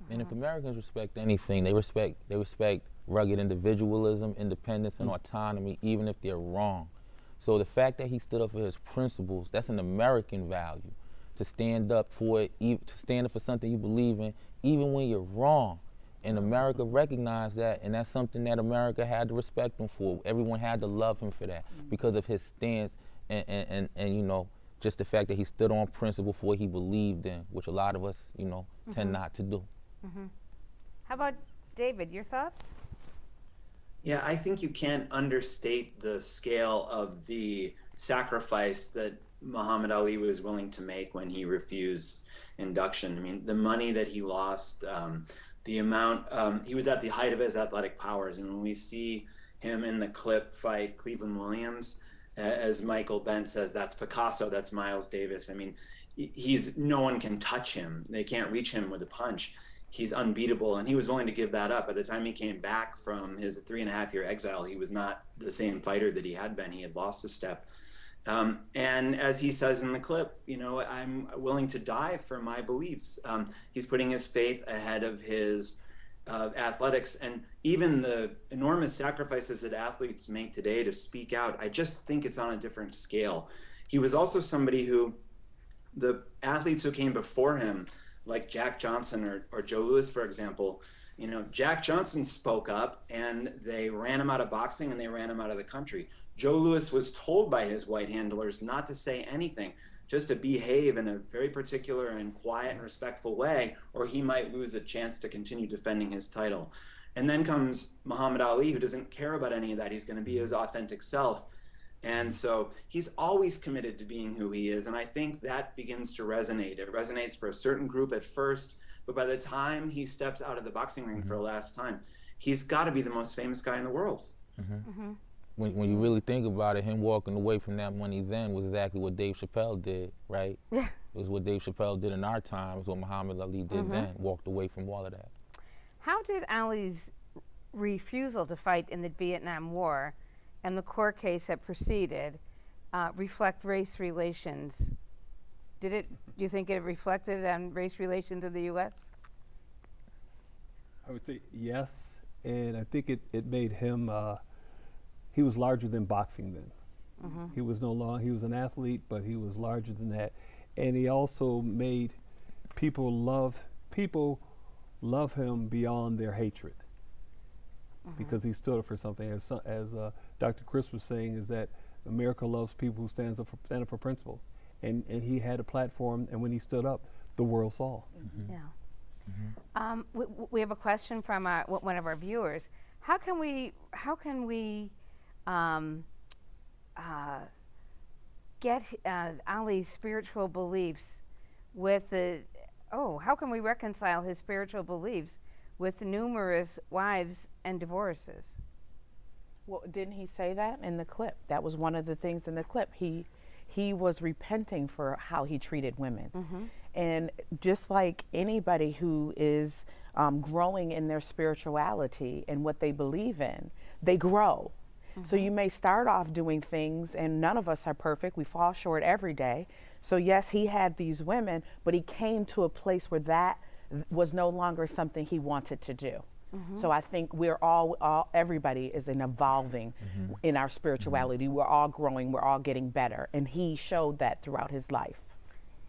And if Americans respect anything, they respect rugged individualism, independence, and autonomy, even if they're wrong. So the fact that he stood up for his principles, that's an American value. To stand up for it, to stand up for something you believe in, even when you're wrong. And America recognized that, and that's something that America had to respect him for. Everyone had to love him for that because of his stance and you know, just the fact that he stood on principle for what he believed in, which a lot of us, you know, tend not to do. How about David, your thoughts? Yeah, I think you can't understate the scale of the sacrifice that Muhammad Ali was willing to make when he refused induction. I mean, the money that he lost, the amount, he was at the height of his athletic powers. And when we see him in the clip fight Cleveland Williams, as Michael Bent says, that's Picasso, that's Miles Davis. I mean, no one can touch him. They can't reach him with a punch. He's unbeatable, and he was willing to give that up. By the time he came back from his 3.5-year exile, he was not the same fighter that he had been. He had lost a step. And as he says in the clip, you know, I'm willing to die for my beliefs. He's putting his faith ahead of his athletics, and even the enormous sacrifices that athletes make today to speak out. I just think it's on a different scale. He was also somebody who, the athletes who came before him, like Jack Johnson or Joe Louis, for example, you know, Jack Johnson spoke up and they ran him out of boxing and they ran him out of the country. Joe Louis was told by his white handlers not to say anything, just to behave in a very particular and quiet and respectful way, or he might lose a chance to continue defending his title. And then comes Muhammad Ali, who doesn't care about any of that. He's going to be his authentic self. And so he's always committed to being who he is. And I think that begins to resonate. It resonates for a certain group at first, but by the time he steps out of the boxing ring for the last time, he's got to be the most famous guy in the world. When you really think about it, him walking away from that money then was exactly what Dave Chappelle did, right? Yeah. It was what Dave Chappelle did in our time. It was what Muhammad Ali did then, walked away from all of that. How did Ali's refusal to fight in the Vietnam War and the court case that preceded reflect race relations? Do you think it reflected on race relations in the U.S.? I would say yes, and I think it made him, he was larger than boxing then. He was he was an athlete, but he was larger than that. And he also made people love him beyond their hatred. Because he stood up for something. As Dr. Chris was saying, is that America loves people who stand up for principles. And he had a platform, and when he stood up, the world saw. Yeah. We have a question from one of our viewers. How can we get Ali's spiritual beliefs with how can we reconcile his spiritual beliefs with numerous wives and divorces? Well, didn't he say that in the clip? That was one of the things in the clip. He was repenting for how he treated women. And just like anybody who is growing in their spirituality and what they believe in, they grow. So you may start off doing things, and none of us are perfect. We fall short every day. So yes, he had these women, but he came to a place where that was no longer something he wanted to do. So I think we're everybody is evolving in our spirituality. We're all growing, we're all getting better. And he showed that throughout his life.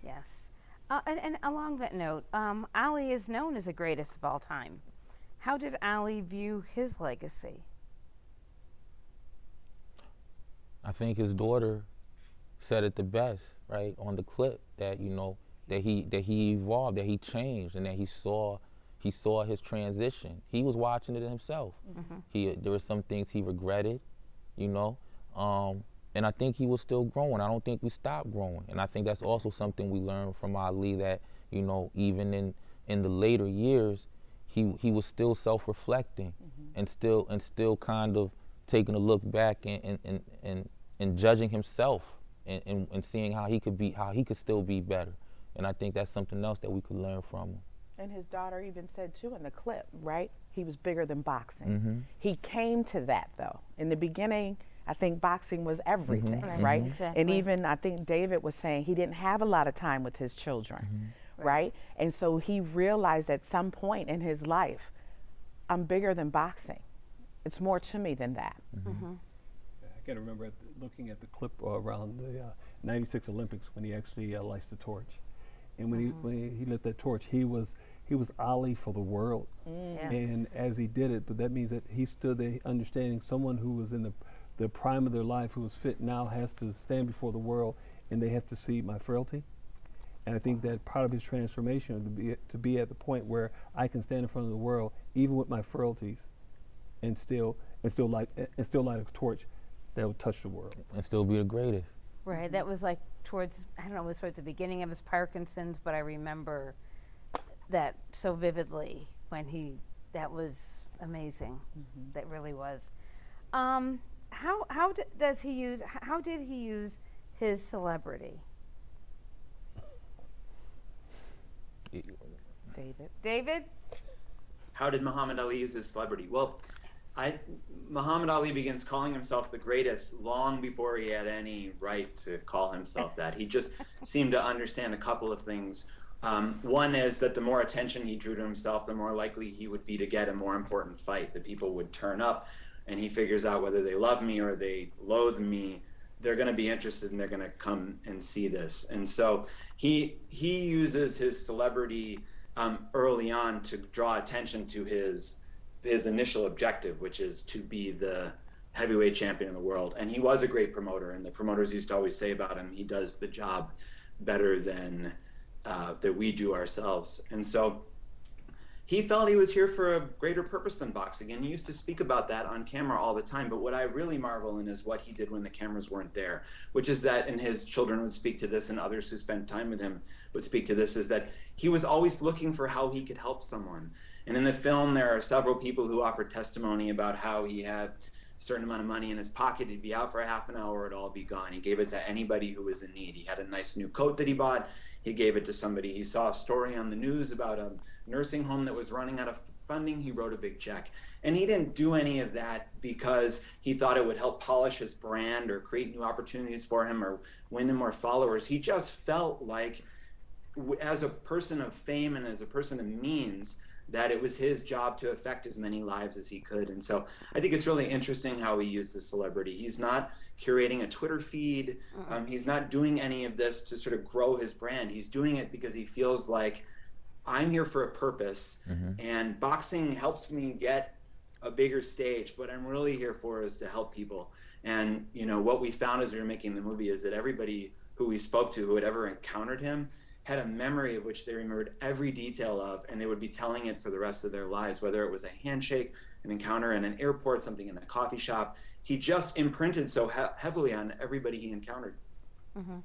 Yes. And along that note, Ali is known as the greatest of all time. How did Ali view his legacy? I think his daughter said it the best, right, on the clip, that, you know, that he evolved, that he changed, and that he saw his transition. He was watching it himself. There were some things he regretted, you know, and I think he was still growing. I don't think we stopped growing, and I think that's also something we learned from Ali, that, you know, even in the later years, he was still self-reflecting and still kind of taking a look back and judging himself and seeing how he could still be better. And I think that's something else that we could learn from him. And his daughter even said too in the clip, right? He was bigger than boxing. He came to that though. In the beginning, I think boxing was everything, right? Exactly. And even I think David was saying he didn't have a lot of time with his children, right? And so he realized at some point in his life, I'm bigger than boxing. It's more to me than that. I can remember looking at the clip around the '96 Olympics when he actually lights the torch. And when he lit that torch, he was he was Ali for the world. Yes. And as he did it, but that means that he stood there understanding someone who was in the prime of their life, who was fit now, has to stand before the world, and they have to see my frailty. And I think that part of his transformation to be at the point where I can stand in front of the world, even with my frailties, and still light a torch that will touch the world. And still be the greatest. Right, that was like towards, I don't know, it was towards the beginning of his Parkinson's, but I remember that so vividly when that was amazing. That really was. How did he use his celebrity? David? How did Muhammad Ali use his celebrity? Well, Muhammad Ali begins calling himself the greatest long before he had any right to call himself that. He just seemed to understand a couple of things. One is that the more attention he drew to himself, the more likely he would be to get a more important fight. The people would turn up, and he figures out whether they love me or they loathe me, they're going to be interested and they're going to come and see this. And so he uses his celebrity early on to draw attention to his initial objective, which is to be the heavyweight champion of the world. And he was a great promoter, and the promoters used to always say about him, he does the job better than that we do ourselves. And so he felt he was here for a greater purpose than boxing, and he used to speak about that on camera all the time. But what I really marvel in is what he did when the cameras weren't there, which is that, and his children would speak to this, and others who spent time with him would speak to this, is that he was always looking for how he could help someone. And in the film, there are several people who offered testimony about how he had a certain amount of money in his pocket. He'd be out for half an hour, it'd all be gone. He gave it to anybody who was in need. He had a nice new coat that he bought. He gave it to somebody. He saw a story on the news about a nursing home that was running out of funding. He wrote a big check. And he didn't do any of that because he thought it would help polish his brand or create new opportunities for him or win him more followers. He just felt like, as a person of fame and as a person of means, that it was his job to affect as many lives as he could. And so I think it's really interesting how he used the celebrity. He's not curating a Twitter feed. He's not doing any of this to sort of grow his brand. He's doing it because he feels like, I'm here for a purpose, and boxing helps me get a bigger stage. What I'm really here for is to help people. And you know what we found as we were making the movie is that everybody who we spoke to who had ever encountered him had a memory of which they remembered every detail of, and they would be telling it for the rest of their lives, whether it was a handshake, an encounter in an airport, something in a coffee shop. He just imprinted so heavily on everybody he encountered. And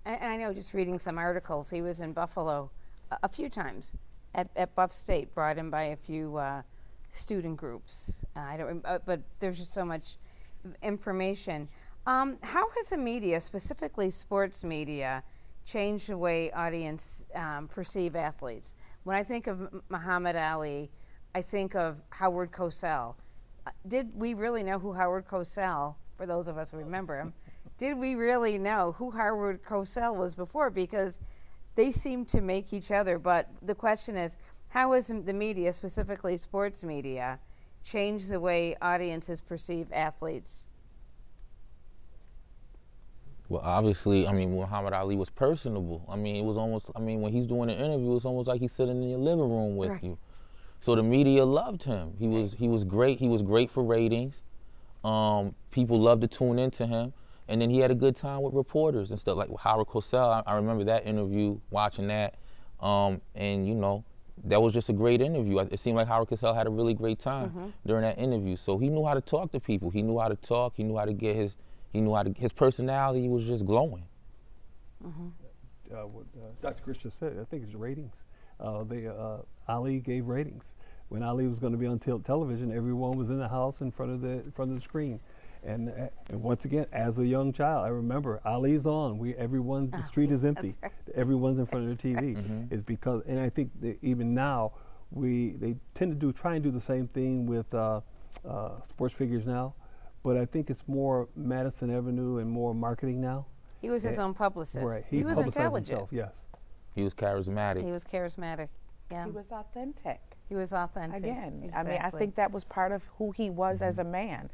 I know, just reading some articles, he was in Buffalo a few times at Buff State, brought in by a few student groups. I don't, but there's just so much information. How has the media, specifically sports media, changed the way audience perceive athletes? When I think of Muhammad Ali, I think of Howard Cosell. Did we really know who Howard Cosell, for those of us who remember him, did we really know who Howard Cosell was before? Because they seem to make each other, but the question is, how has the media, specifically sports media, changed the way audiences perceive athletes? Well, obviously, I mean, Muhammad Ali was personable. I mean, it was almost, I mean, when he's doing an interview, it's almost like he's sitting in your living room with you. So the media loved him. He was great. He was great for ratings. People loved to tune into him. And then he had a good time with reporters and stuff, like Howard Cosell. I remember that interview, watching that. And, you know, that was just a great interview. It seemed like Howard Cosell had a really great time during that interview. So he knew how to talk to people. He knew how to talk. He knew how to get his personality was just glowing. What Dr. Chris just said, I think it's ratings. Ali gave ratings. When Ali was going to be on television, everyone was in the house in front of the screen. And once again, as a young child, I remember Ali's on. The street is empty. Right. Everyone's in front of the TV. It's because, and I think that even now, they tend to try and do the same thing with sports figures now. But I think it's more Madison Avenue and more marketing now. He was his own publicist. Right. He was intelligent. Himself, yes. He was charismatic. He was charismatic. Yeah. He was authentic. He was authentic. Again, exactly. I mean, I think that was part of who he was as a man.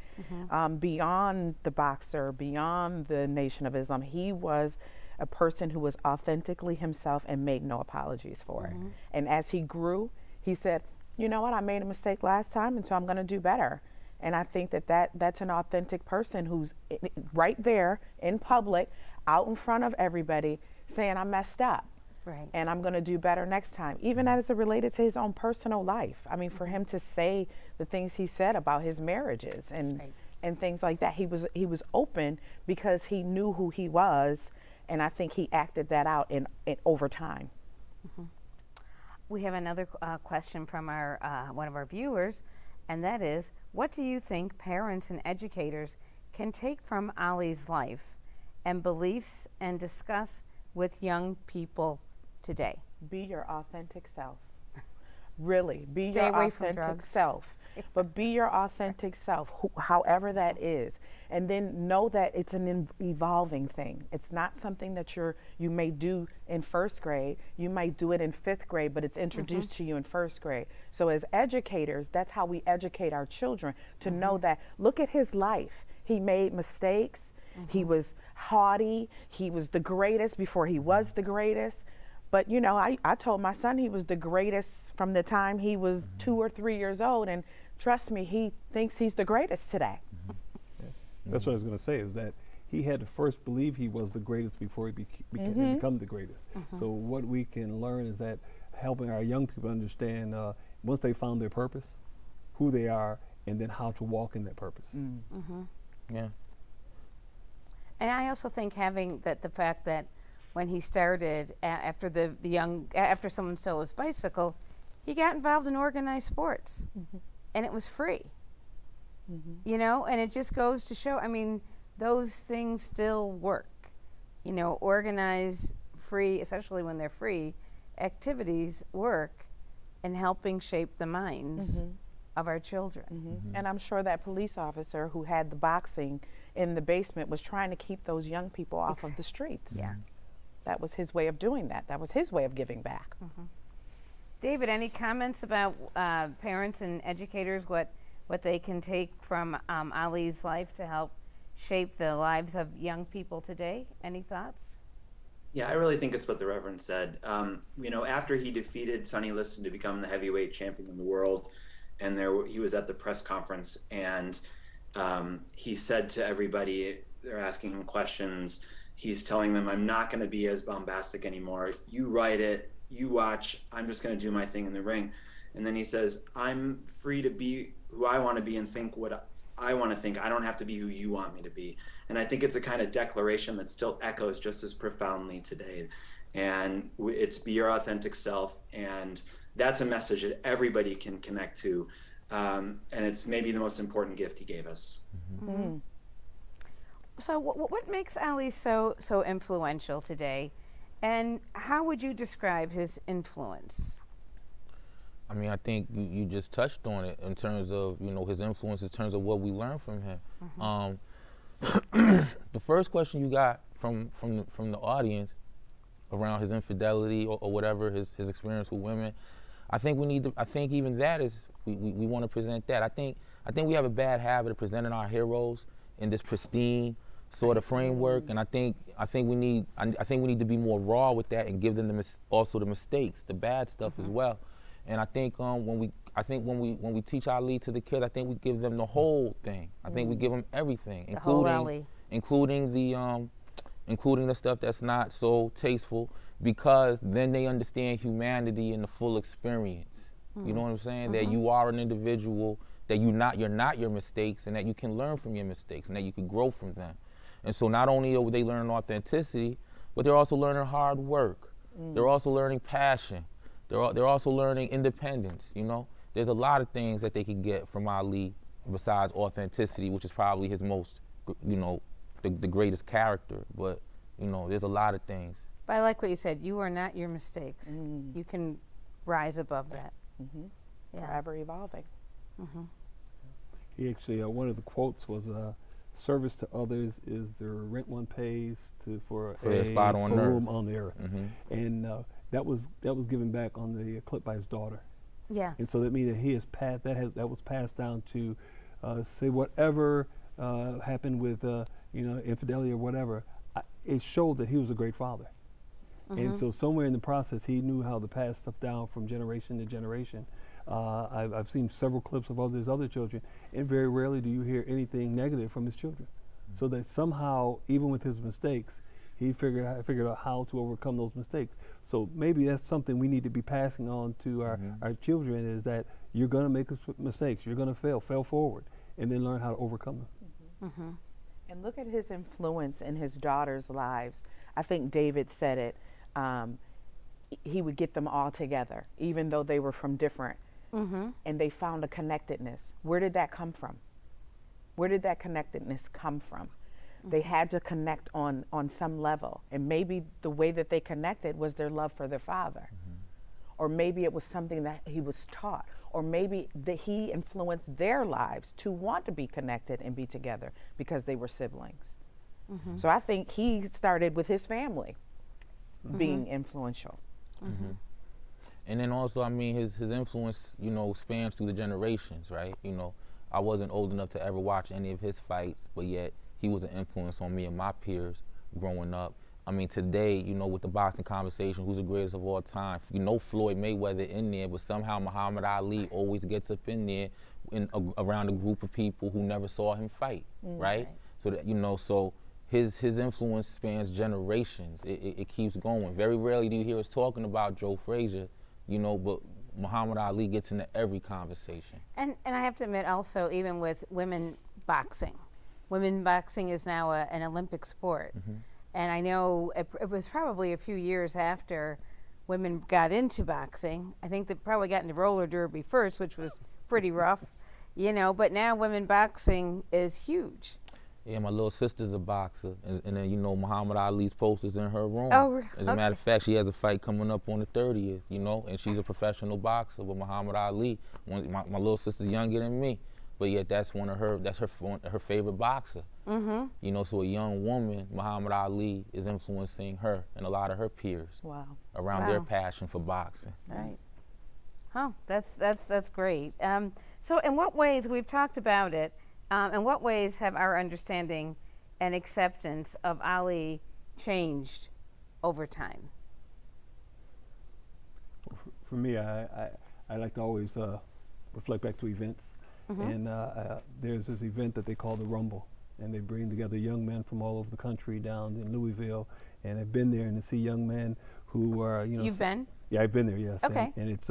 Beyond the boxer, beyond the Nation of Islam, he was a person who was authentically himself and made no apologies for it. And as he grew, he said, you know what, I made a mistake last time, and so I'm going to do better. And I think that's an authentic person who's right there in public, out in front of everybody, saying, I messed up. Right. And I'm going to do better next time, even as it related to his own personal life. I mean, for him to say the things he said about his marriages and things like that, he was open because he knew who he was, and I think he acted that out in over time. We have another question from our one of our viewers, and that is, what do you think parents and educators can take from Ali's life and beliefs and discuss with young people today? Be your authentic self. Really, be Stay your away from authentic drugs. self. But be your authentic self, however that is. And then know that it's an evolving thing. It's not something that you may do in first grade. You might do it in fifth grade, but it's introduced to you in first grade. So as educators, that's how we educate our children, to know that, look at his life. He made mistakes. He was haughty. He was the greatest before he was the greatest. But, you know, I told my son he was the greatest from the time he was 2 or 3 years old. And trust me, he thinks he's the greatest today. That's what I was going to say, is that he had to first believe he was the greatest before he become the greatest. So what we can learn is that helping our young people understand, once they found their purpose, who they are, and then how to walk in that purpose. Yeah. And I also think having the fact that when he started, after someone stole his bicycle, he got involved in organized sports, and it was free. You know, and it just goes to show, I mean, those things still work. You know, organized, free, especially when they're free, activities work in helping shape the minds of our children. And I'm sure that police officer who had the boxing in the basement was trying to keep those young people off of the streets. Yeah. That was his way of doing that. That was his way of giving back. David, any comments about parents and educators, what they can take from Ali's life to help shape the lives of young people today? Any thoughts? Yeah, I really think it's what the Reverend said. You know, after he defeated Sonny Liston to become the heavyweight champion of the world, and he was at the press conference, and he said to everybody, they're asking him questions, he's telling them, I'm not going to be as bombastic anymore. You write it, you watch, I'm just going to do my thing in the ring. And then he says, I'm free to be who I want to be and think what I want to think. I don't have to be who you want me to be. And I think it's a kind of declaration that still echoes just as profoundly today. And it's be your authentic self. And that's a message that everybody can connect to. And it's maybe the most important gift he gave us. So what makes Ali so influential today? And how would you describe his influence? I mean, I think you just touched on it in terms of, you know, his influence, in terms of what we learned from him. The first question you got from the audience around his infidelity or whatever, his experience with women, I think even that is, we want to present that. I think we have a bad habit of presenting our heroes in this pristine sort of framework, and I think we need to be more raw with that and give them also the mistakes, the bad stuff as well. And I think when we teach Ali to the kids, I think we give them the whole thing. I think we give them everything, including the stuff that's not so tasteful, because then they understand humanity in the full experience. You know what I'm saying? That you are an individual, that you're not your mistakes, and that you can learn from your mistakes, and that you can grow from them. And so not only are they learning authenticity, but they're also learning hard work. They're also learning passion. They're also learning independence. You know, there's a lot of things that they can get from Ali besides authenticity, which is probably his most, you know, the greatest character. But you know, there's a lot of things. But I like what you said. You are not your mistakes. You can rise above that. Forever evolving. He actually, one of the quotes was, service to others is the rent one pays for a spot on the room on the earth. And that was given back on the clip by his daughter. Yes. And so that means that that was passed down to say whatever happened with infidelity or whatever. it showed that he was a great father. And so somewhere in the process, he knew how to pass stuff down from generation to generation. I've seen several clips of his other children, and very rarely do you hear anything negative from his children. So that somehow, even with his mistakes, he figured out how to overcome those mistakes. So maybe that's something we need to be passing on to our children, is that you're going to make mistakes, you're going to fail forward, and then learn how to overcome them. And look at his influence in his daughters' lives. I think David said it. He would get them all together, even though they were from different, and they found a connectedness. Where did that come from? Where did that connectedness come from? They had to connect on some level, and maybe the way that they connected was their love for their father, or maybe it was something that he was taught, or maybe that he influenced their lives to want to be connected and be together because they were siblings. So I think he started with his family being influential. And then also, I mean, his influence, you know, spans through the generations, right? You know, I wasn't old enough to ever watch any of his fights, but yet he was an influence on me and my peers growing up. I mean, today, you know, with the boxing conversation, who's the greatest of all time? You know, Floyd Mayweather in there, but somehow Muhammad Ali always gets up in there around a group of people who never saw him fight, right? So that, you know, so his influence spans generations. It keeps going. Very rarely do you hear us talking about Joe Frazier, you know, but Muhammad Ali gets into every conversation. And I have to admit also, even with women boxing is now an Olympic sport. And I know it was probably a few years after women got into boxing. I think they probably got into roller derby first, which was pretty rough, you know, but now women boxing is huge. Yeah, my little sister's a boxer, and then, you know, Muhammad Ali's posters in her room. Oh, really? As a matter of fact, she has a fight coming up on the 30th, you know, and she's a professional boxer with Muhammad Ali. My little sister's younger than me, but yet that's her favorite boxer. You know, so a young woman, Muhammad Ali, is influencing her and a lot of her peers around their passion for boxing. Right. Oh, that's great. So in what ways, we've talked about it, in what ways have our understanding and acceptance of Ali changed over time? For me, I like to always reflect back to events. And there's this event that they call the Rumble, and they bring together young men from all over the country down in Louisville, and I've been there and to see young men who are, you know. You've been? Yeah, I've been there, yes. Okay. And it's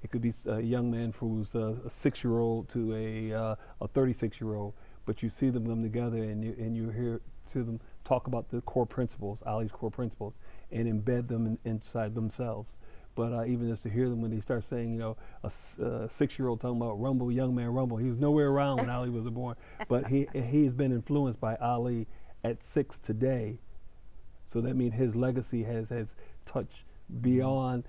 it could be a young man who's a 6-year-old to a 36-year-old, but you see them come together and you hear them talk about the core principles, Ali's core principles, and embed them inside themselves. But even just to hear them when they start saying, you know, a 6-year-old talking about rumble, young man rumble. He was nowhere around when Ali was born, but he's been influenced by Ali at 6 today. So that means his legacy has touched beyond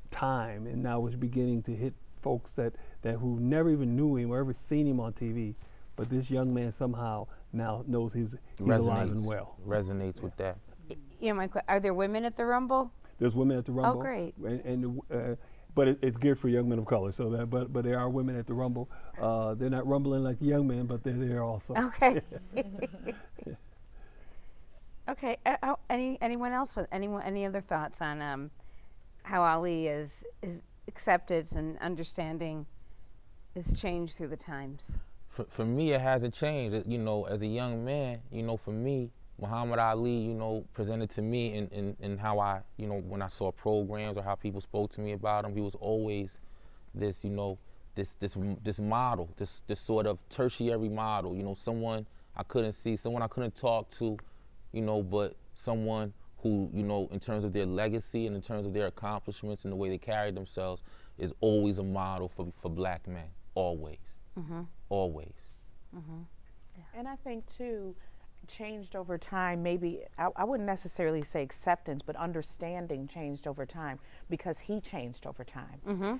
time, and now it's beginning to hit folks that who never even knew him or ever seen him on TV. But this young man somehow now knows he's alive and well. Resonates with that. You know, are there women at the Rumble? There's women at the Rumble. Oh, great. But it's geared for young men of color. So that, but there are women at the Rumble. They're not rumbling like the young men, but they're there also. Okay. Okay. Anyone else? Any other thoughts on how Ali is acceptance and understanding has changed through the times? For me, it hasn't changed. You know, as a young man, you know, for me, Muhammad Ali, you know, presented to me in how I, you know, when I saw programs or how people spoke to me about him, he was always this, you know, this model, this sort of tertiary model, you know, someone I couldn't see, someone I couldn't talk to, you know, but someone who, you know, in terms of their legacy and in terms of their accomplishments and the way they carried themselves, is always a model for black men, always, always. And I think too, changed over time, maybe, I wouldn't necessarily say acceptance, but understanding changed over time because he changed over time.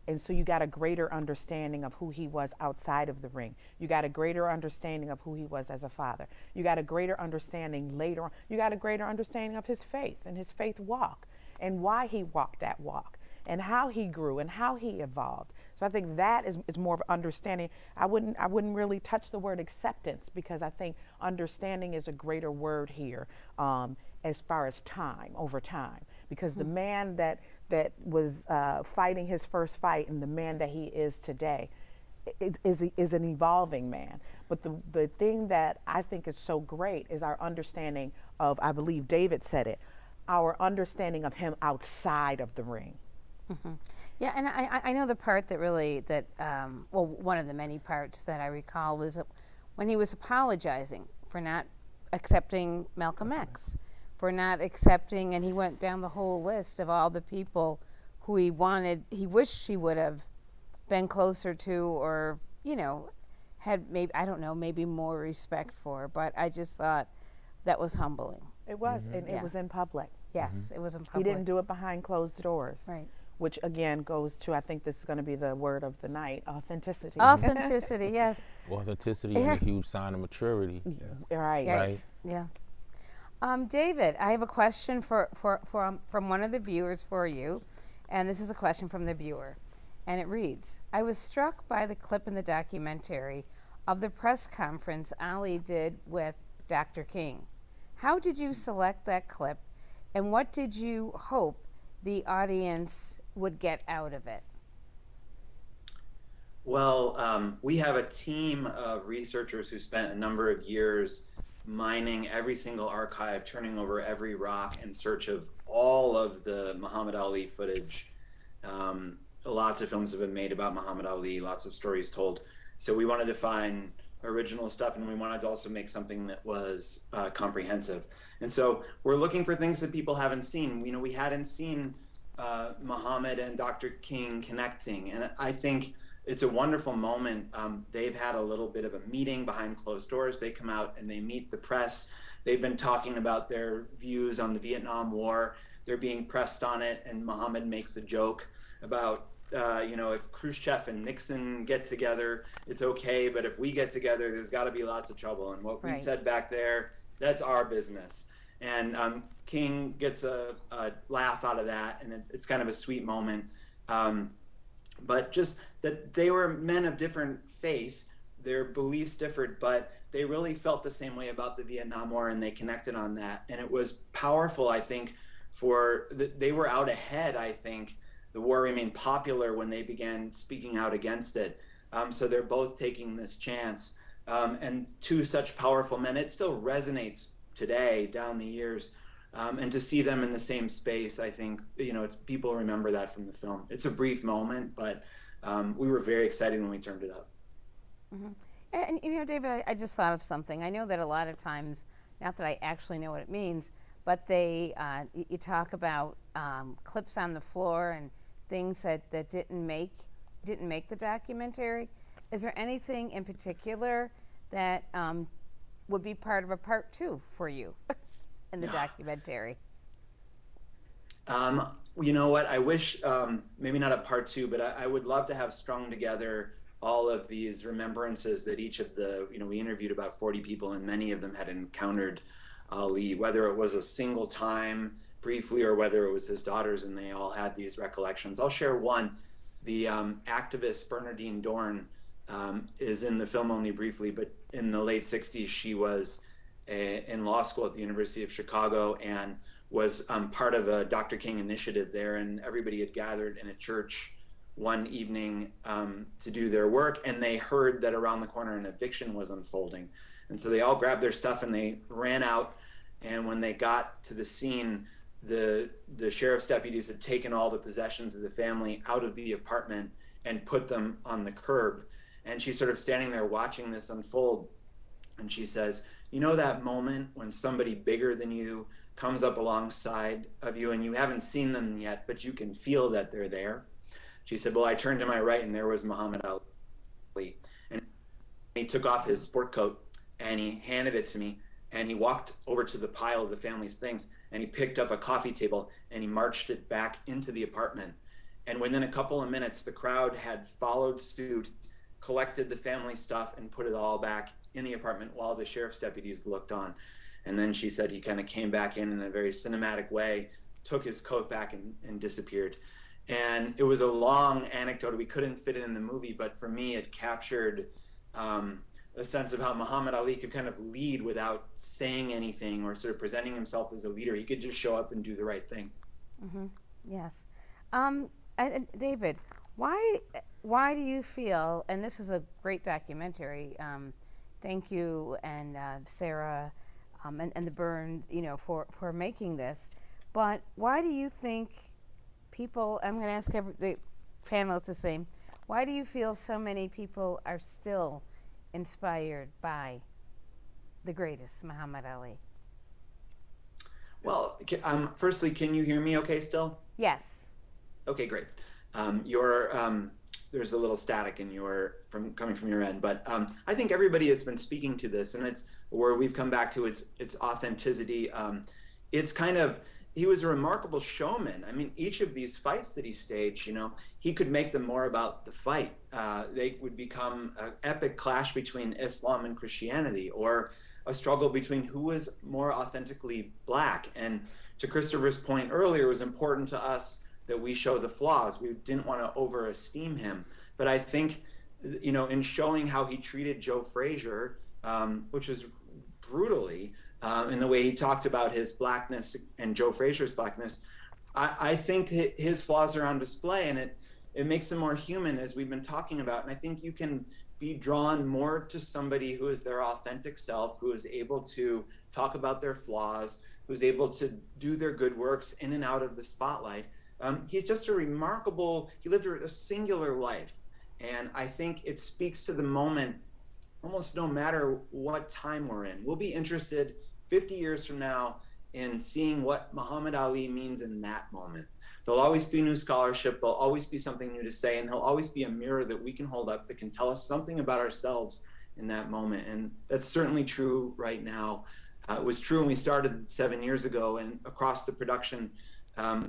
And so you got a greater understanding of who he was outside of the ring. You got a greater understanding of who he was as a father. You got a greater understanding later on. You got a greater understanding of his faith and his faith walk and why he walked that walk and how he grew and how he evolved. So I think that is more of understanding. I wouldn't really touch the word acceptance, because I think understanding is a greater word here, as far as time, over time. Because the man that was fighting his first fight and the man that he is today is an evolving man. But the thing that I think is so great is our understanding of, I believe David said it, our understanding of him outside of the ring. Mm-hmm. Yeah, and I know the part that really, well, one of the many parts that I recall was when he was apologizing for not accepting Malcolm X, for not accepting, and he went down the whole list of all the people who he wished he would have been closer to, or, you know, had maybe, I don't know, maybe more respect for. But I just thought that was humbling. It was, and it was in public. Yes, it was in public. He didn't do it behind closed doors. Right. Which again goes to, I think this is going to be the word of the night, authenticity. Authenticity, yes. Authenticity is a huge sign of maturity. Yeah. Right. Yes. Right. Yeah. David, I have a question from one of the viewers for you, and this is a question from the viewer, and it reads: I was struck by the clip in the documentary of the press conference Ali did with Dr. King. How did you select that clip, and what did you hope the audience would get out of it? Well, we have a team of researchers who spent a number of years mining every single archive, turning over every rock in search of all of the Muhammad Ali footage. Lots of films have been made about Muhammad Ali, lots of stories told. So we wanted to find original stuff, and we wanted to also make something that was comprehensive. And so we're looking for things that people haven't seen. You know, we hadn't seen Muhammad and Dr. King connecting, and I think it's a wonderful moment. They've had a little bit of a meeting behind closed doors. They come out and they meet the press. They've been talking about their views on the Vietnam War. They're being pressed on it, and Muhammad makes a joke about you know, if Khrushchev and Nixon get together, it's okay, but if we get together, there's got to be lots of trouble. And what we said back there, that's our business. And King gets a laugh out of that, and it's kind of a sweet moment. But just that they were men of different faith, their beliefs differed, but they really felt the same way about the Vietnam War, and they connected on that. And it was powerful, I think, they were out ahead, I think. The war remained popular when they began speaking out against it. So they're both taking this chance. And two such powerful men, it still resonates today down the years. And to see them in the same space, I think, you know, people remember that from the film. It's a brief moment, but we were very excited when we turned it up. Mm-hmm. And you know, David, I just thought of something. I know that a lot of times, not that I actually know what it means, but you talk about clips on the floor and things that didn't make the documentary. Is there anything in particular that would be part of a part 2 for you in the documentary? You know what? I wish, maybe not a part 2, but I would love to have strung together all of these remembrances that each of we interviewed about 40 people, and many of them had encountered Ali, whether it was a single time briefly or whether it was his daughters, and they all had these recollections. I'll share one. The activist Bernardine Dorn is in the film only briefly, but in the late 60s, she was in law school at the University of Chicago and was part of a Dr. King initiative there, and everybody had gathered in a church one evening to do their work, and they heard that around the corner an eviction was unfolding. And so they all grabbed their stuff and they ran out, and when they got to the scene, the sheriff's deputies had taken all the possessions of the family out of the apartment and put them on the curb. And she's sort of standing there watching this unfold, and she says, you know that moment when somebody bigger than you comes up alongside of you and you haven't seen them yet, but you can feel that they're there? She said, well, I turned to my right and there was Muhammad Ali. And he took off his sport coat and he handed it to me, and he walked over to the pile of the family's things and he picked up a coffee table and he marched it back into the apartment. And within a couple of minutes, the crowd had followed suit, collected the family stuff and put it all back in the apartment while the sheriff's deputies looked on. And then she said he kind of came back in a very cinematic way, took his coat back and disappeared. And it was a long anecdote. We couldn't fit it in the movie, but for me, it captured a sense of how Muhammad Ali could kind of lead without saying anything or sort of presenting himself as a leader. He could just show up and do the right thing. Yes. David, why do you feel, and this is a great documentary, thank you and Sarah and the Byrne, for making this, but why do you think people, I'm going to ask the panelists the same, why do you feel so many people are still inspired by the greatest, Muhammad Ali? Well, firstly, can you hear me okay still? Yes. Okay, great. There's a little static coming from your end, but I think everybody has been speaking to this, and it's where we've come back to its authenticity. It's kind of, he was a remarkable showman. I mean, each of these fights that he staged, he could make them more about the fight. They would become an epic clash between Islam and Christianity, or a struggle between who was more authentically Black. And to Christopher's point earlier, it was important to us that we show the flaws. We didn't want to overesteem him. But I think, in showing how he treated Joe Frazier, which was brutally, in the way he talked about his Blackness and Joe Frazier's Blackness, I think his flaws are on display, and it makes him more human, as we've been talking about. And I think you can be drawn more to somebody who is their authentic self, who is able to talk about their flaws, who's able to do their good works in and out of the spotlight. He's just he lived a singular life. And I think it speaks to the moment, almost no matter what time we're in. We'll be interested 50 years from now in seeing what Muhammad Ali means in that moment. There'll always be new scholarship, there'll always be something new to say, and he'll always be a mirror that we can hold up that can tell us something about ourselves in that moment. And that's certainly true right now. It was true when we started 7 years ago, and across the production,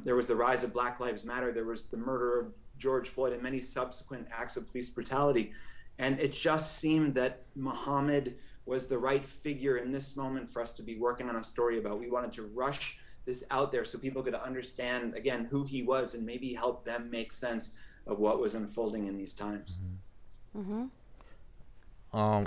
there was the rise of Black Lives Matter, there was the murder of George Floyd, and many subsequent acts of police brutality. And it just seemed that Muhammad was the right figure in this moment for us to be working on a story about. We wanted to rush this out there so people could understand, again, who he was, and maybe help them make sense of what was unfolding in these times. As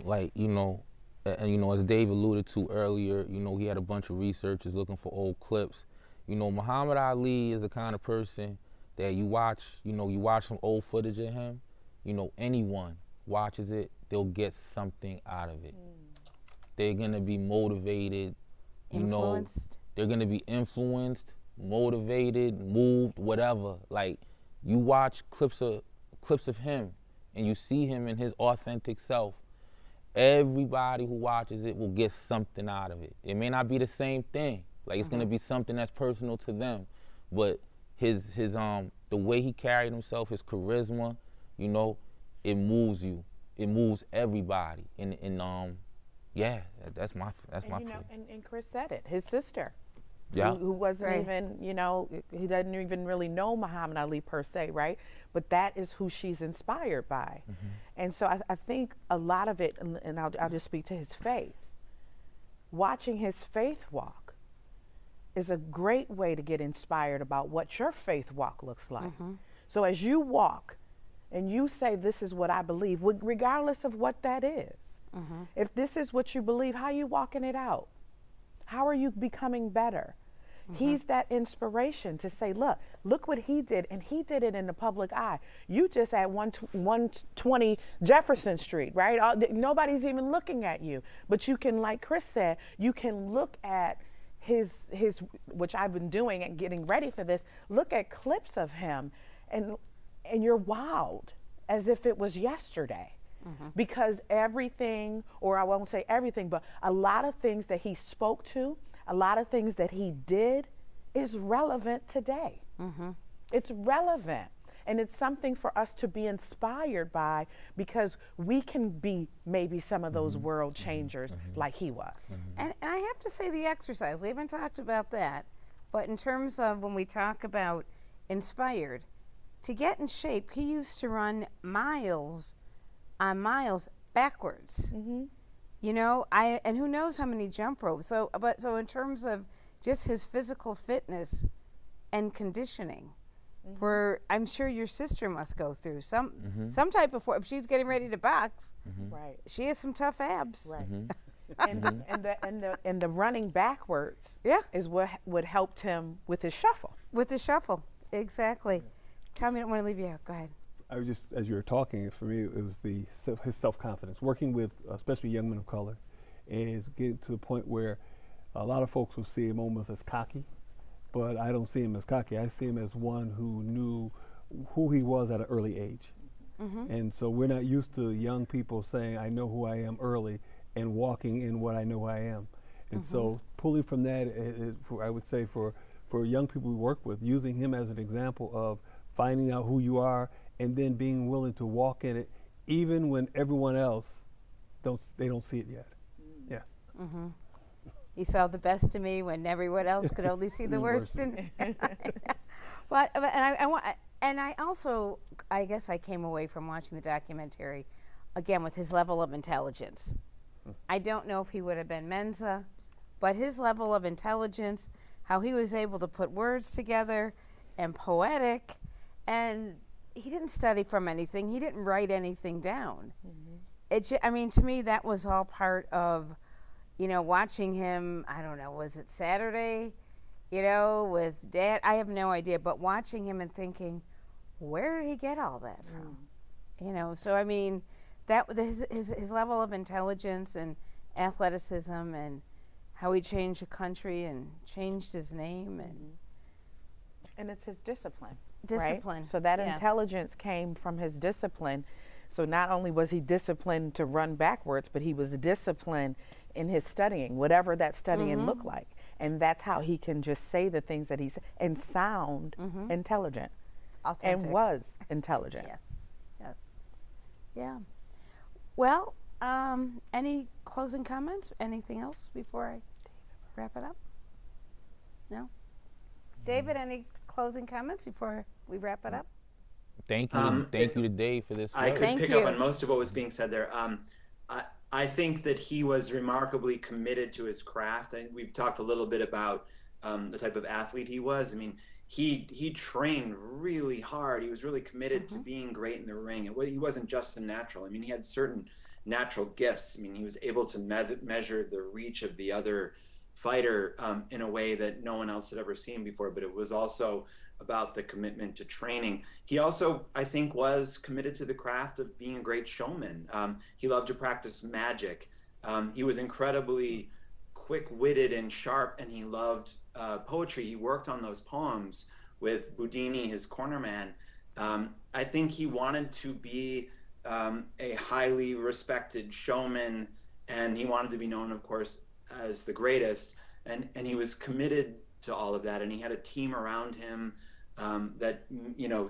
Dave alluded to earlier, he had a bunch of researchers looking for old clips. Muhammad Ali is the kind of person that you watch some old footage of him, anyone watches it, they'll get something out of it. They're gonna be motivated, influenced. They're gonna be influenced, motivated, moved, whatever. Like, you watch clips of him and you see him in his authentic self, everybody who watches it will get something out of it. It may not be the same thing. Like, it's gonna be something that's personal to them, but his the way he carried himself, his charisma, it moves you. It moves everybody. Yeah, that's my feeling. And Chris said it. His sister, who wasn't even, he doesn't even really know Muhammad Ali per se, right? But that is who she's inspired by. And so I think a lot of it, and I'll just speak to his faith. Watching his faith walk is a great way to get inspired about what your faith walk looks like. So as you walk and you say, this is what I believe, regardless of what that is, if this is what you believe, how are you walking it out? How are you becoming better? He's that inspiration to say, look what he did, and he did it in the public eye. You just at 120 Jefferson Street, right? Nobody's even looking at you. But you can, like Chris said, you can look at his which I've been doing and getting ready for this, look at clips of him, and you're wowed as if it was yesterday. Because everything, or I won't say everything, but a lot of things that he spoke to, a lot of things that he did is relevant today. It's relevant. And it's something for us to be inspired by, because we can be maybe some of those world changers like he was. And I have to say, the exercise, we haven't talked about that, but in terms of when we talk about inspired, to get in shape, he used to run miles on miles backwards. And who knows how many jump ropes. So in terms of just his physical fitness and conditioning, for, I'm sure your sister must go through some type of, if she's getting ready to box, Right. she has some tough abs. Right. And the running backwards is what helped him with his shuffle. With the shuffle, exactly. Tommy, I don't want to leave you out. Go ahead. I was just, as you were talking, for me, it was his self-confidence. Working with, especially young men of color, is getting to the point where a lot of folks will see him almost as cocky, but I don't see him as cocky. I see him as one who knew who he was at an early age. And so we're not used to young people saying, I know who I am early, and walking in what I know who I am. And so pulling from that, I would say for young people we work with, using him as an example of finding out who you are and then being willing to walk in it, even when everyone else don't see it yet. Yeah. He saw the best in me when everyone else could only see the worst in me. But I also, I guess I came away from watching the documentary, again, with his level of intelligence. I don't know if he would have been Mensa, but his level of intelligence, how he was able to put words together and poetic, and he didn't study from anything. He didn't write anything down. I mean, to me, that was all part of, watching him, I don't know, was it Saturday, with Dad? I have no idea, but watching him and thinking, where did he get all that from? So I mean, that his level of intelligence and athleticism and how he changed the country and changed his name and it's his discipline. Discipline. Right? So that intelligence came from his discipline. So not only was he disciplined to run backwards, but he was disciplined in his studying, whatever that studying looked like. And that's how he can just say the things that he said and sound intelligent. Authentic. And was intelligent. Yes. Yeah. Well, any closing comments? Anything else before I wrap it up? No? David, any closing comments before we wrap it up? Thank you to Dave for this. I could pick up on most of what was being said there. I think that he was remarkably committed to his craft. We've talked a little bit about the type of athlete he was. I mean, he trained really hard. He was really committed to being great in the ring. He wasn't just a natural. I mean, he had certain natural gifts. I mean, he was able to measure the reach of the other fighter in a way that no one else had ever seen before, but it was also about the commitment to training. He also, I think, was committed to the craft of being a great showman. He loved to practice magic. He was incredibly quick-witted and sharp, and he loved poetry. He worked on those poems with Boudini, his cornerman. I think he wanted to be a highly respected showman, and he wanted to be known, of course, as the greatest. And he was committed to all of that, and he had a team around him that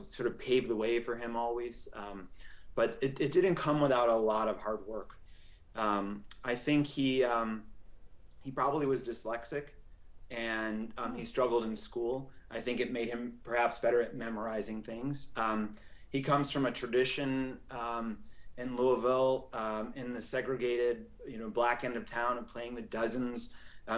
sort of paved the way for him always. But it didn't come without a lot of hard work. I think he probably was dyslexic, and he struggled in school. I think it made him perhaps better at memorizing things. He comes from a tradition in Louisville, in the segregated, black end of town, of playing the dozens.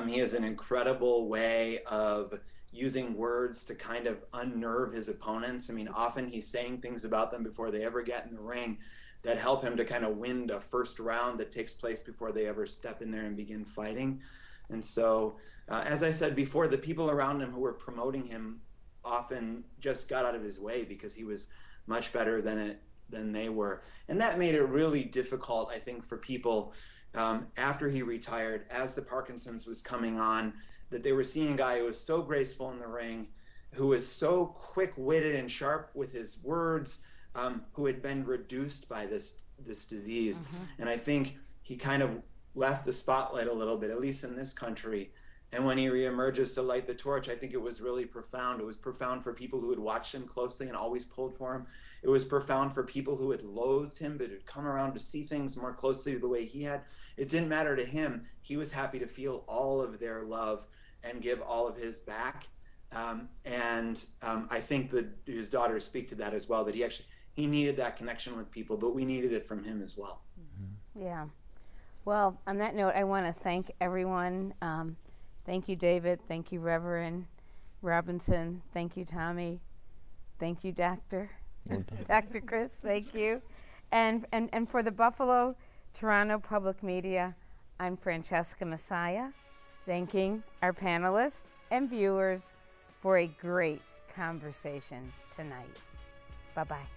He has an incredible way of using words to kind of unnerve his opponents. I mean, often he's saying things about them before they ever get in the ring that help him to kind of win a first round that takes place before they ever step in there and begin fighting. And so, as I said before, the people around him who were promoting him often just got out of his way because he was much better than they were. And that made it really difficult, I think, for people after he retired, as the Parkinson's was coming on, that they were seeing a guy who was so graceful in the ring, who was so quick-witted and sharp with his words, who had been reduced by this disease. And I think he kind of left the spotlight a little bit, at least in this country. And when he reemerges to light the torch, I think it was really profound. It was profound for people who had watched him closely and always pulled for him. It was profound for people who had loathed him but had come around to see things more closely the way he had. It didn't matter to him. He was happy to feel all of their love and give all of his back. I think that his daughters speak to that as well, that he needed that connection with people, but we needed it from him as well. Yeah. Well, on that note, I want to thank everyone. Thank you, David. Thank you, Reverend Robinson. Thank you, Tommy. Thank you, Doctor. Dr. Chris, thank you. And for the Buffalo Toronto Public Media, I'm Francesca Messiah, thanking our panelists and viewers for a great conversation tonight. Bye-bye.